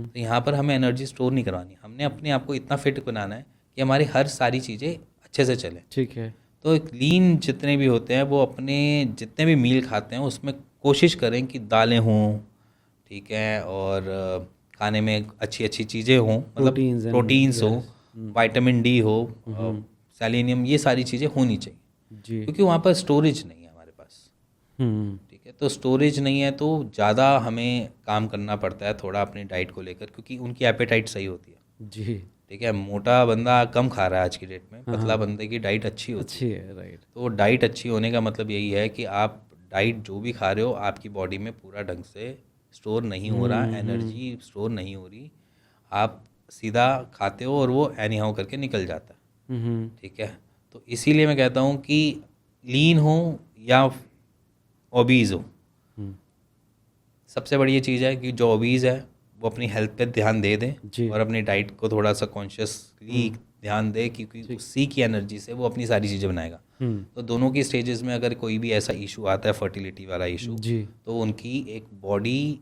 तो यहाँ पर हमें एनर्जी स्टोर नहीं करवानी, हमने अपने आप को इतना फिट बनाना है कि हमारी हर सारी चीज़ें अच्छे से चलें। ठीक है। तो लीन जितने भी होते हैं वो अपने जितने भी मील खाते हैं उसमें कोशिश करें कि दालें हों, ठीक है, और खाने में अच्छी अच्छी चीज़ें हों, मतलब प्रोटीन्स हो, विटामिन डी हो, सेलेनियम, ये सारी चीज़ें होनी चाहिए जी। क्योंकि वहाँ पर स्टोरेज नहीं है हमारे पास। ठीक है, तो स्टोरेज नहीं है तो ज़्यादा हमें काम करना पड़ता है थोड़ा अपनी डाइट को लेकर, क्योंकि उनकी एपेटाइट सही होती है। जी। ठीक है, मोटा बंदा कम खा रहा है आज की डेट में, पतला बंदे की डाइट अच्छी होती अच्छी है, राइट। तो डाइट अच्छी होने का मतलब यही है कि आप डाइट जो भी खा रहे हो आपकी बॉडी में पूरा ढंग से स्टोर नहीं हो रहा, एनर्जी स्टोर नहीं हो रही, आप सीधा खाते हो और वो एनी हाउ करके निकल जाता है। ठीक है, तो इसीलिए मैं कहता हूँ कि लीन हो या ओबीज़ हो, सबसे बड़ी ये चीज़ है कि जो ओबीज़ है वो अपनी हेल्थ पे ध्यान दे दें और अपनी डाइट को थोड़ा सा कॉन्शियसली ध्यान दे, क्योंकि उसी की एनर्जी से वो अपनी सारी चीज़ें बनाएगा। तो दोनों की स्टेजेस में अगर कोई भी ऐसा इशू आता है, फर्टिलिटी वाला इशू, तो उनकी एक बॉडी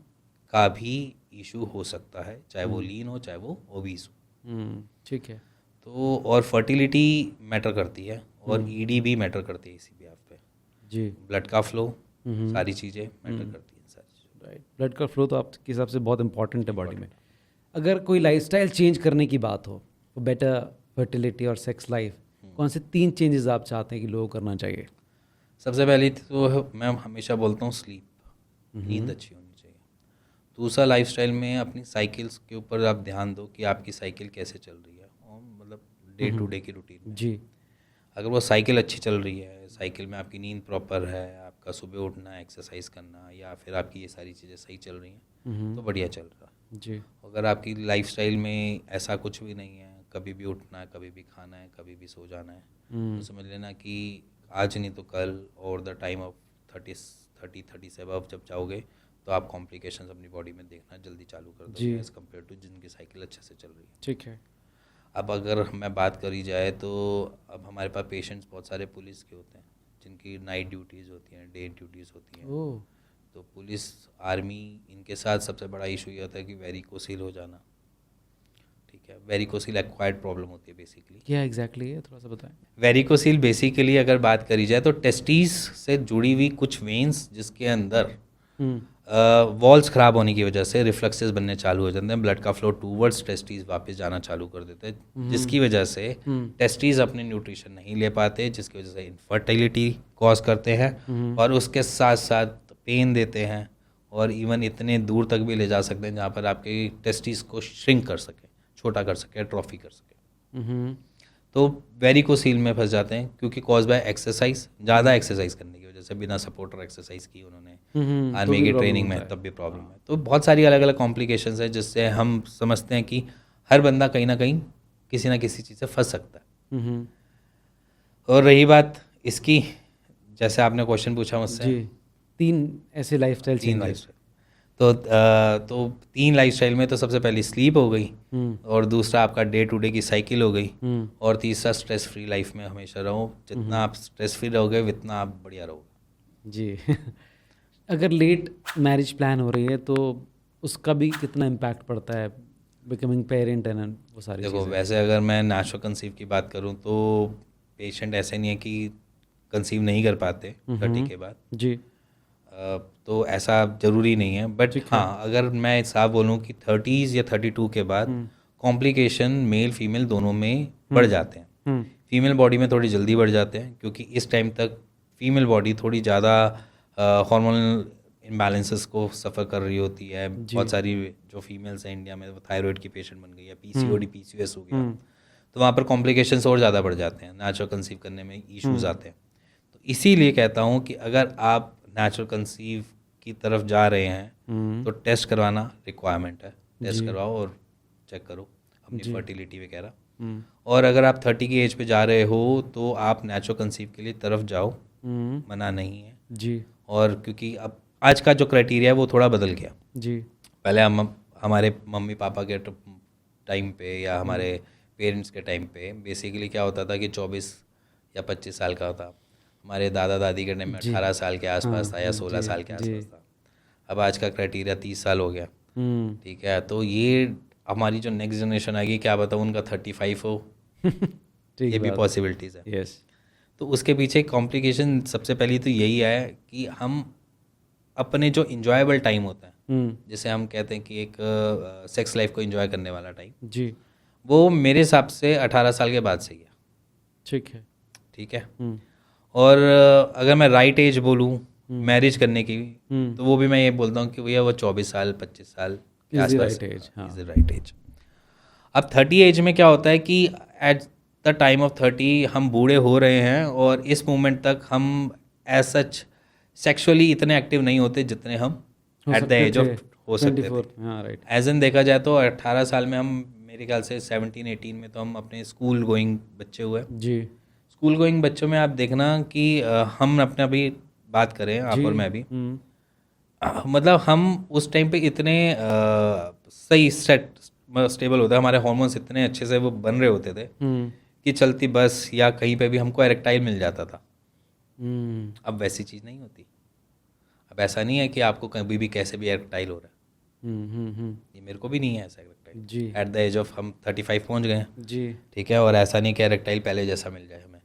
का भी इशू हो सकता है, चाहे वो लीन हो चाहे वो ओबीज़ हो। ठीक है। तो और फर्टिलिटी मैटर करती है और ईडी भी मैटर करती है इसी भी आप पे जी। ब्लड का फ्लो, सारी चीज़ें मैटर करती हैं। राइट, ब्लड का फ्लो तो आपके हिसाब से बहुत इंपॉर्टेंट है बॉडी में। अगर कोई लाइफस्टाइल चेंज करने की बात हो, बेटर फर्टिलिटी और सेक्स लाइफ, कौन से 3 चेंजेस आप चाहते हैं कि लोगों को करना चाहिए? सबसे पहली तो मैं हमेशा बोलता हूँ स्लीप, नींद अच्छी होनी चाहिए। दूसरा लाइफस्टाइल में अपनी साइकिल्स के ऊपर आप ध्यान दो कि आपकी साइकिल कैसे चल रही है, और मतलब डे टू डे की रूटीन में। जी। अगर वो साइकिल अच्छी चल रही है, साइकिल में आपकी नींद प्रॉपर है, आपका सुबह उठना, एक्सरसाइज करना, या फिर आपकी ये सारी चीज़ें सही चल रही हैं, तो बढ़िया चल रहा है। जी। अगर आपकी लाइफस्टाइल में ऐसा कुछ भी नहीं है, कभी भी उठना है, कभी भी खाना है, कभी भी सो जाना है, तो समझ लेना कि आज नहीं तो कल और द टाइम ऑफ 30 से अबव जब जाओगे तो आप कॉम्प्लिकेशंस अपनी बॉडी में देखना जल्दी चालू कर दोगे एज़ कम्पेयर टू जिनकी साइकिल अच्छे से चल रही है। ठीक है। अब अगर मैं बात करी जाए तो अब हमारे पास पेशेंट्स बहुत सारे पुलिस के होते हैं जिनकी नाइट ड्यूटीज़ होती हैं, डे ड्यूटीज़ होती हैं। ओह। तो पुलिस, आर्मी, इनके साथ सबसे बड़ा इशू ये होता है कि वेरिकोसिल हो जाना। ठीक है, वेरिकोसिल एक्वायर्ड प्रॉब्लम होती है बेसिकली। क्या एग्जैक्टली है, थोड़ा सा बताएं। वेरिकोसिल बेसिकली अगर बात करी जाए तो टेस्टीज से जुड़ी हुई कुछ वेन्स जिसके अंदर वॉल्स ख़राब होने की वजह से रिफ्लक्सेस बनने चालू हो जाते हैं, ब्लड का फ्लो टूवर्ड्स टेस्टीज वापस जाना चालू कर देते हैं, जिसकी वजह से टेस्टीज अपने न्यूट्रिशन नहीं ले पाते, जिसकी वजह से इनफर्टिलिटी कॉज करते हैं और उसके साथ साथ पेन देते हैं और इवन इतने दूर तक भी ले जा सकते हैं जहाँ पर आपके टेस्टीज को श्रिंक कर सके, छोटा कर सके, ट्रॉफी कर सके। तो वेरिकोसील में फंस जाते हैं क्योंकि कॉज बाय एक्सरसाइज, ज़्यादा एक्सरसाइज करने की वजह से, बिना सपोर्टर एक्सरसाइज की उन्होंने आर्मी की ट्रेनिंग में, तब भी प्रॉब्लम है। तो बहुत सारी अलग अलग कॉम्प्लिकेशंस है जिससे हम समझते हैं कि हर बंदा कहीं ना कहीं किसी ना किसी चीज़ से फंस सकता है। और रही बात इसकी, जैसे आपने क्वेश्चन पूछा मुझसे, जी, 3 ऐसे लाइफस्टाइल चेंजेस। तो 3 लाइफस्टाइल में तो सबसे पहले स्लीप हो गई, और दूसरा आपका डे टू डे की साइकिल हो गई, और तीसरा स्ट्रेस फ्री लाइफ में हमेशा रहो। जितना आप स्ट्रेस फ्री रहोगे उतना आप बढ़िया रहोगे। जी। अगर लेट मैरिज प्लान हो रही है तो उसका भी कितना इम्पैक्ट पड़ता है बिकमिंग पेरेंट एंड वो सारी देखो चीज़ें। वैसे अगर मैं नेचुरल कंसीव की बात करूँ तो पेशेंट ऐसे नहीं है कि कंसीव नहीं कर पाते 30 के बाद। जी। तो ऐसा ज़रूरी नहीं है, बट हाँ अगर मैं साफ बोलूँ कि 30s या 32 के बाद कॉम्प्लिकेशन मेल फीमेल दोनों में बढ़ जाते हैं। फीमेल बॉडी में थोड़ी जल्दी बढ़ जाते हैं क्योंकि इस टाइम तक फीमेल बॉडी थोड़ी ज़्यादा हार्मोनल इम्बैलेंसेस को सफ़र कर रही होती है। बहुत सारी जो फीमेल्स हैं इंडिया में वो थायराइड की पेशेंट बन गई है, पीसीओडी पीसीओएस हो गया, तो वहाँ पर कॉम्प्लिकेशंस और ज़्यादा बढ़ जाते हैं, नेचुरल कंसीव करने में इश्यूज आते हैं। तो इसीलिए कहता हूँ कि अगर आप नेचुरल कंसीव की तरफ जा रहे हैं तो टेस्ट करवाना रिक्वायरमेंट है। टेस्ट करवाओ और चेक करो अपनी फर्टिलिटी वगैरह। और अगर आप 30 की एज पे जा रहे हो तो आप नेचुरल कंसीव के लिए तरफ जाओ, मना नहीं है जी। और क्योंकि अब आज का जो क्राइटेरिया है वो थोड़ा बदल गया। जी। पहले हम हमारे मम्मी पापा के टाइम पे या हमारे पेरेंट्स के टाइम पे बेसिकली क्या होता था कि 24 या 25 साल का था। हमारे दादा दादी के टाइम में 18 साल के आसपास था या 16 साल के आसपास था। अब आज का क्राइटेरिया 30 साल हो गया। ठीक है, तो ये हमारी जो नेक्स्ट जनरेशन आएगी क्या बताऊँ उनका 35 हो, ये भी पॉसिबिलिटीज़ है। यस। तो उसके पीछे कॉम्प्लिकेशन सबसे पहली तो यही है कि हम अपने जो इंजॉयबल टाइम होता है, जिसे हम कहते हैं कि एक सेक्स लाइफ को एंजॉय करने वाला टाइम, जी। वो मेरे हिसाब से 18 साल के बाद से ही है। ठीक है। ठीक है। और अगर मैं राइट एज बोलूँ मैरिज करने की, तो वो भी मैं ये बोलता हूँ कि भैया वो 24 साल 25 साल के Is the आसपास right age, हाँ। Is the right age. अब 30 एज में क्या होता है कि एट द टाइम ऑफ 30 हम बूढ़े हो रहे हैं और इस मोमेंट तक हम एज सच सेक्सुअली इतने एक्टिव नहीं होते जितने हम एट द एज ऑफ हो सकते थे। हाँ, राइट। एज एन देखा जाए तो 18 साल में हम, मेरे ख्याल से 17-18 में तो हम अपने स्कूल गोइंग बच्चे हुए। जी। स्कूल गोइंग बच्चों में आप देखना कि हम अपना भी बात करें, आप और मैं भी, मतलब हम उस टाइम पे इतने सही सेट स्टेबल होता है, हमारे हार्मोन्स इतने अच्छे से वो बन रहे होते थे कि चलती बस या कहीं पे भी हमको एरेक्टाइल मिल जाता था। अब वैसी चीज़ नहीं होती। अब ऐसा नहीं है कि आपको कभी भी कैसे भी एरेक्टाइल हो रहा है। ये मेरे को भी नहीं है ऐसा एरेक्टाइल। जी। एट द एज ऑफ हम 35 पहुंच गए हैं। जी। ठीक है, और ऐसा नहीं कि एरेक्टाइल पहले जैसा मिल जाए हमें,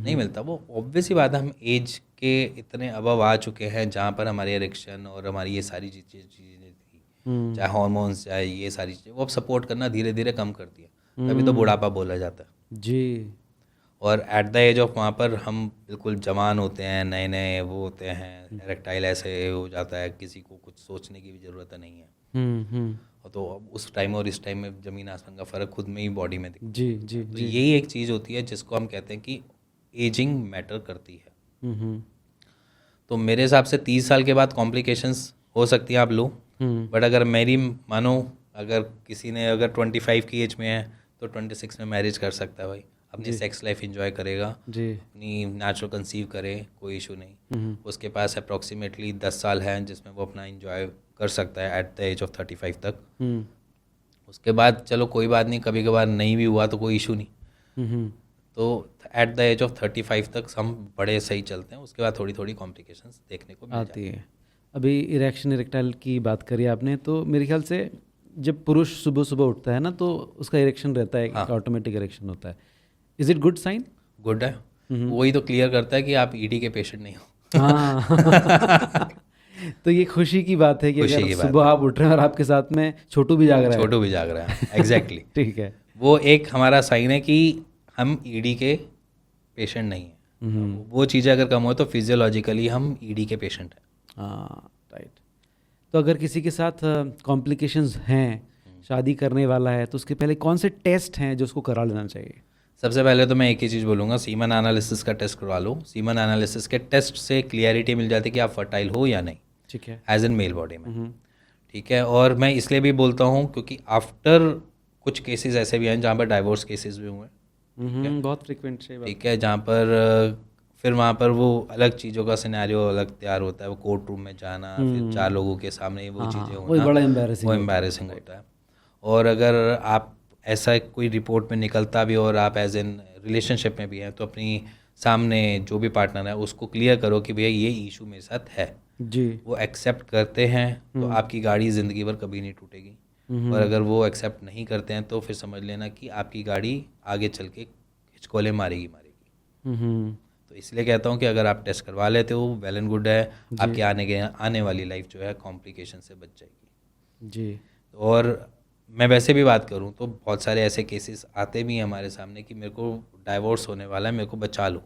नहीं मिलता। वो ऑब्वियस ही बात है, हम एज के इतने अबव आ चुके हैं जहाँ पर हमारी एरेक्शन और हमारी ये सारी चीज़ें थी, चाहे हार्मोन्स चाहे ये सारी चीज़ें, वो अब सपोर्ट करना धीरे धीरे कम करती है। तभी तो बुढ़ापा बोला जाता है। जी। और एट द एज ऑफ वहाँ पर हम बिल्कुल जवान होते हैं, नए नए वो होते हैं, एरेक्टाइल ऐसे हो जाता है, किसी को कुछ सोचने की भी ज़रूरत नहीं है। और तो अब उस टाइम और इस टाइम में ज़मीन आसमान का फ़र्क खुद में ही बॉडी में दिखता है। जी। जी। तो यही एक चीज़ होती है जिसको हम कहते हैं कि एजिंग मैटर करती है। तो मेरे हिसाब से 30 साल के बाद कॉम्प्लिकेशंस हो सकती हैं, आप लो। बट अगर मेरी मानो, अगर किसी ने अगर 25 की एज में है तो 26 में मैरिज कर सकता है भाई, अपनी सेक्स लाइफ एंजॉय करेगा, जी। अपनी नेचुरल कंसीव करे, कोई इशू नहीं। उसके पास अप्रॉक्सीमेटली 10 साल हैं जिसमें वो अपना एंजॉय कर सकता है एट द एज ऑफ 35 तक। उसके बाद चलो कोई बात नहीं, कभी कभार नहीं भी हुआ तो कोई इशू नहीं। तो एट द एज ऑफ 35 तक हम बड़े सही चलते हैं। उसके बाद थोड़ी थोड़ी कॉम्प्लिकेशंस देखने को मिल आती है। अभी इरेक्शन इरेक्टाइल की बात करी आपने, तो मेरे ख्याल से जब पुरुष सुबह सुबह उठता है ना तो उसका इरेक्शन रहता है, ऑटोमेटिक इरेक्शन होता है। Is it good sign? Good है। वही तो क्लियर करता है कि आप ईडी के पेशेंट नहीं हो। हाँ। तो ये खुशी की बात है कि अगर सुबह आप उठ रहे हैं और आपके साथ में छोटू भी जाग रहा है। छोटू भी जाग रहा है, एग्जैक्टली। ठीक है। वो एक हमारा साइन है कि हम ईडी के पेशेंट नहीं हैं। वो चीज़ें अगर कम हो तो फिजियोलॉजिकली हम ईडी के पेशेंट हैं। हाँ, राइट। तो अगर किसी के साथ कॉम्प्लिकेशंस हैं, शादी करने वाला है, तो उसके पहले कौन से टेस्ट हैं जो उसको करा लेना चाहिए? सबसे पहले तो मैं एक ही चीज़ बोलूँगा, सीमन एनालिसिस का टेस्ट करवा लो। सीमन एनालिसिस के टेस्ट से क्लियरिटी मिल जाती है कि आप फर्टाइल हो या नहीं, ठीक है, एज इन मेल बॉडी में। ठीक है, और मैं इसलिए भी बोलता हूँ क्योंकि आफ्टर कुछ केसेस ऐसे भी हैं जहाँ पर डाइवोर्स केसेस भी हुए हैं। बहुत फ्रिक्वेंट है। ठीक है, जहाँ पर फिर वहाँ पर वो अलग चीज़ों का सिनेरियो अलग तैयार होता है। वो कोर्ट रूम में जाना, फिर 4 लोगों के सामने वो चीज़ें होना, वो बड़ा एम्बैरेसिंग होता है। और अगर आप ऐसा कोई रिपोर्ट में निकलता भी और आप एज एन रिलेशनशिप में भी हैं तो अपनी सामने जो भी पार्टनर है उसको क्लियर करो कि भैया ये इशू मेरे साथ है। जी। वो एक्सेप्ट करते हैं तो आपकी गाड़ी ज़िंदगी भर कभी नहीं टूटेगी। और अगर वो एक्सेप्ट नहीं करते हैं तो फिर समझ लेना कि आपकी गाड़ी आगे चल के हिचकोले मारेगी। तो इसलिए कहता हूँ कि अगर आप टेस्ट करवा लेते हो वेल एंड गुड है, आपकी आने वाली लाइफ जो है कॉम्प्लिकेशन से बच जाएगी जी। और मैं वैसे भी बात करूँ तो बहुत सारे ऐसे केसेस आते भी हैं हमारे सामने कि मेरे को डाइवोर्स होने वाला है, मेरे को बचा लो,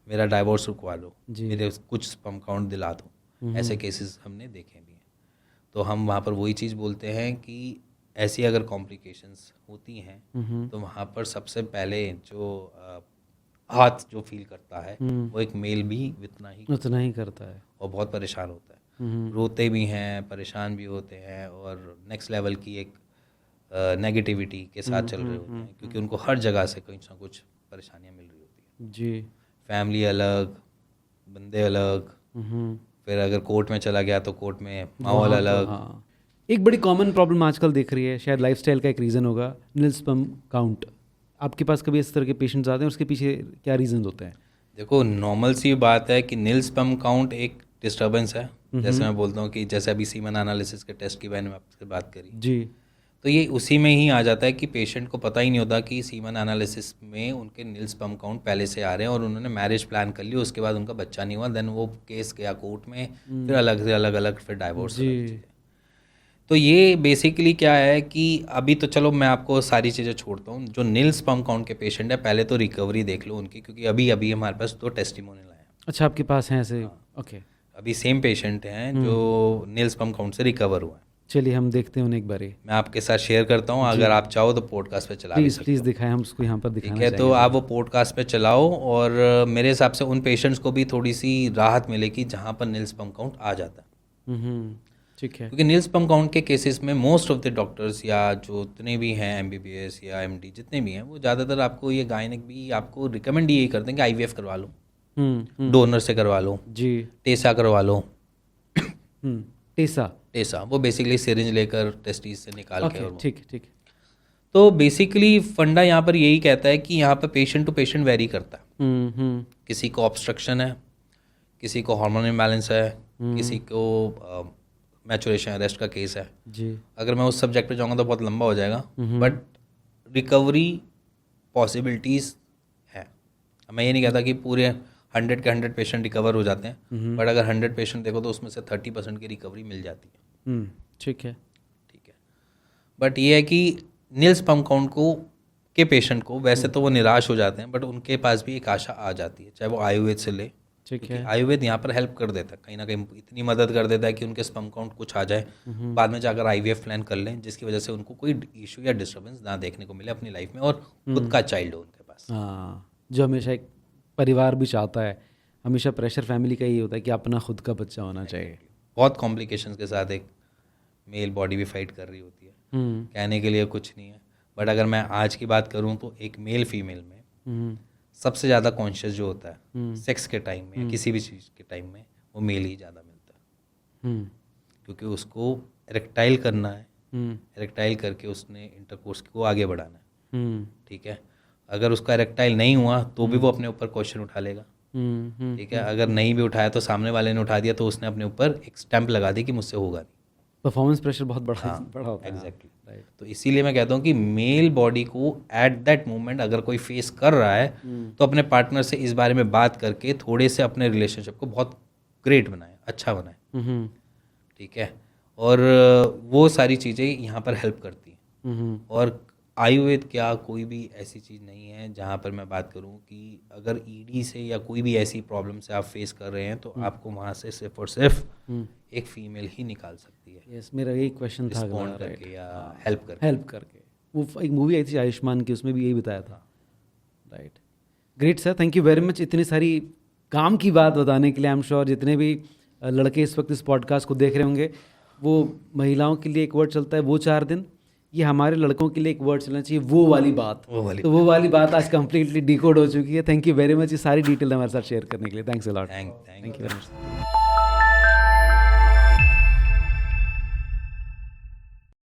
मेरा डाइवोर्स रुकवा लो, मेरे कुछ स्पर्म काउंट दिला दो। ऐसे केसेस हमने देखे भी हैं। तो हम वहाँ पर वही चीज़ बोलते हैं कि ऐसी अगर कॉम्प्लिकेशंस होती हैं तो वहाँ पर सबसे पहले जो हाथ जो फील करता है वो एक मेल भी उतना ही करता है और बहुत परेशान होता है, रोते भी हैं, परेशान भी होते हैं और नेक्स्ट लेवल की एक नेगेटिविटी के साथ चल रहे होते हैं क्योंकि उनको हर जगह से कुछ ना कुछ परेशानियाँ मिल रही होती हैं जी। फैमिली अलग, बंदे अलग, फिर अगर कोर्ट में चला गया तो कोर्ट में माहौल अलग। हाँ। एक बड़ी कॉमन प्रॉब्लम आजकल देख रही है, शायद लाइफस्टाइल का एक रीज़न होगा, नील स्पर्म काउंट। आपके पास कभी इस तरह के पेशेंट्स आते हैं, उसके पीछे क्या रीज़न होते हैं? देखो नॉर्मल सी बात है कि नील स्पर्म काउंट एक डिस्टर्बेंस है। जैसे मैं बोलता हूँ कि जैसे अभी सीमन एनालिसिस के टेस्ट की मैंने आपसे बात करी जी, तो ये उसी में ही आ जाता है कि पेशेंट को पता ही नहीं होता कि सीमन एनालिसिस में उनके नील स्पर्म काउंट पहले से आ रहे हैं और उन्होंने मैरिज प्लान कर लिया, उसके बाद उनका बच्चा नहीं हुआ, देन वो केस गया कोर्ट में, फिर अलग से अलग फिर डाइवोर्स। तो ये बेसिकली क्या है कि अभी तो चलो मैं आपको सारी चीज़ें छोड़ता हूँ, जो नील स्पर्म काउंट के पेशेंट है पहले तो रिकवरी देख लो उनकी, क्योंकि अभी हमारे पास 2 टेस्टिमोनियल आए हैं। अच्छा, आपके पास हैं ऐसे? ओके। अभी सेम पेशेंट हैं जो नील स्पर्म काउंट से रिकवर हुआ है। चलिए हम देखते हैं उन्हें एक बार। मैं आपके साथ शेयर करता हूँ, अगर आप चाहो तो पॉडकास्ट पे चला भी सकते हो। प्लीज़ दिखाएं, हम उसको यहाँ पर दिखाना ठीक है, तो आप वो पॉडकास्ट पे चलाओ और मेरे हिसाब से उन पेशेंट्स को भी थोड़ी सी राहत मिलेगी जहाँ पर नील स्पर्म काउंट आ जाता है। ठीक है। क्योंकि नील स्पर्म काउंट के केसेस में मोस्ट ऑफ द डॉक्टर्स या जो जितने भी हैं MBBS या MD जितने भी हैं वो ज़्यादातर आपको ये गायनिक भी आपको रिकमेंड यही करते हैं कि IVF करवा लो, डोनर से करवा लो जी, टेसा करवा लो। टेसा वो बेसिकली सिरिंज लेकर टेस्टिस से निकाल के। और ठीक। तो बेसिकली फंडा यहाँ पर यही कहता है कि यहाँ पर पेशेंट टू पेशेंट वेरी करता है। किसी को ऑब्स्ट्रक्शन है, किसी को हार्मोन इम्बैलेंस है, किसी को मैचुरेशन अरेस्ट का केस है जी। अगर मैं उस सब्जेक्ट पे जाऊँगा तो बहुत लंबा हो जाएगा, बट रिकवरी पॉसिबिलिटीज़ है। मैं ये नहीं कहता कि पूरे 100 के 100 पेशेंट रिकवर हो जाते हैं, बट अगर 100 पेशेंट देखो तो उसमें से 30% की रिकवरी मिल जाती है। ठीक है। बट ये है कि नील स्पर्म काउंट के पेशेंट को वैसे तो वो निराश हो जाते हैं, बट उनके पास भी एक आशा आ जाती है, चाहे वो आयुर्वेद से ले। ठीक है। आयुर्वेद यहाँ पर हेल्प कर देता है, कहीं ना कहीं इतनी मदद कर देता है कि उनके स्पर्म काउंट कुछ आ जाए, बाद में जाकर IVF प्लान कर लें, जिसकी वजह से उनको कोई इशू या डिस्टर्बेंस ना देखने को मिले अपनी लाइफ में और खुद का चाइल्ड हो उनके पास। हाँ, जो हमेशा एक परिवार भी चाहता है, हमेशा प्रेशर फैमिली का ही होता है कि अपना खुद का बच्चा होना चाहिए। बहुत कॉम्प्लिकेशंस के साथ एक मेल बॉडी भी फाइट कर रही होती है, कहने के लिए कुछ नहीं है, बट अगर मैं आज की बात करूँ तो एक मेल फीमेल में सबसे ज़्यादा कॉन्शियस जो होता है सेक्स के टाइम में या किसी भी चीज़ के टाइम में, वो मेल ही ज़्यादा मिलता है। क्योंकि उसको इरेक्टाइल करना है, इरेक्टाइल करके उसने इंटरकोर्स को आगे बढ़ाना है। ठीक है, अगर उसका इरेक्टाइल नहीं हुआ तो भी वो अपने ऊपर क्वेश्चन उठा लेगा। ठीक है, अगर नहीं भी उठाया तो सामने वाले ने उठा दिया तो उसने अपने ऊपर एक स्टैंप लगा दी कि मुझसे होगा नहीं। परफॉर्मेंस प्रेशर बहुत बड़ा होता है। एग्जैक्टली। तो इसीलिए मैं कहता हूँ कि मेल बॉडी को एट दैट मोमेंट अगर कोई फेस कर रहा है तो अपने पार्टनर से इस बारे में बात करके थोड़े से अपने रिलेशनशिप को बहुत ग्रेट बनाए, अच्छा बनाए। ठीक है, और वो सारी चीज़ें यहाँ पर हेल्प करती हैं। और आयुर्वेद क्या कोई भी ऐसी चीज़ नहीं है जहाँ पर मैं बात करूँ कि अगर ED से या कोई भी ऐसी प्रॉब्लम से आप फेस कर रहे हैं तो आपको वहाँ से सिर्फ और सिर्फ एक फीमेल ही निकाल सकती है। यस, मेरा यही क्वेश्चन था, रिस्पॉन्ड करके या हेल्प करके। वो एक मूवी आई थी आयुष्मान की, उसमें भी यही बताया था। Right, great sir, thank you very much इतनी सारी काम की बात बताने के लिए। आई एम श्योर जितने भी लड़के इस वक्त इस पॉडकास्ट को देख रहे होंगे, वो महिलाओं के लिए एक वर्ड चलता है वो 4 दिन, ये हमारे लड़कों के लिए एक वर्ड चलना चाहिए वो वाली बात। तो वो वाली बात आज कंप्लीटली डिकोड हो चुकी है। थैंक यू वेरी मच ये सारी डिटेल हमारे साथ शेयर करने के लिए। Thanks a lot. Thank you very much.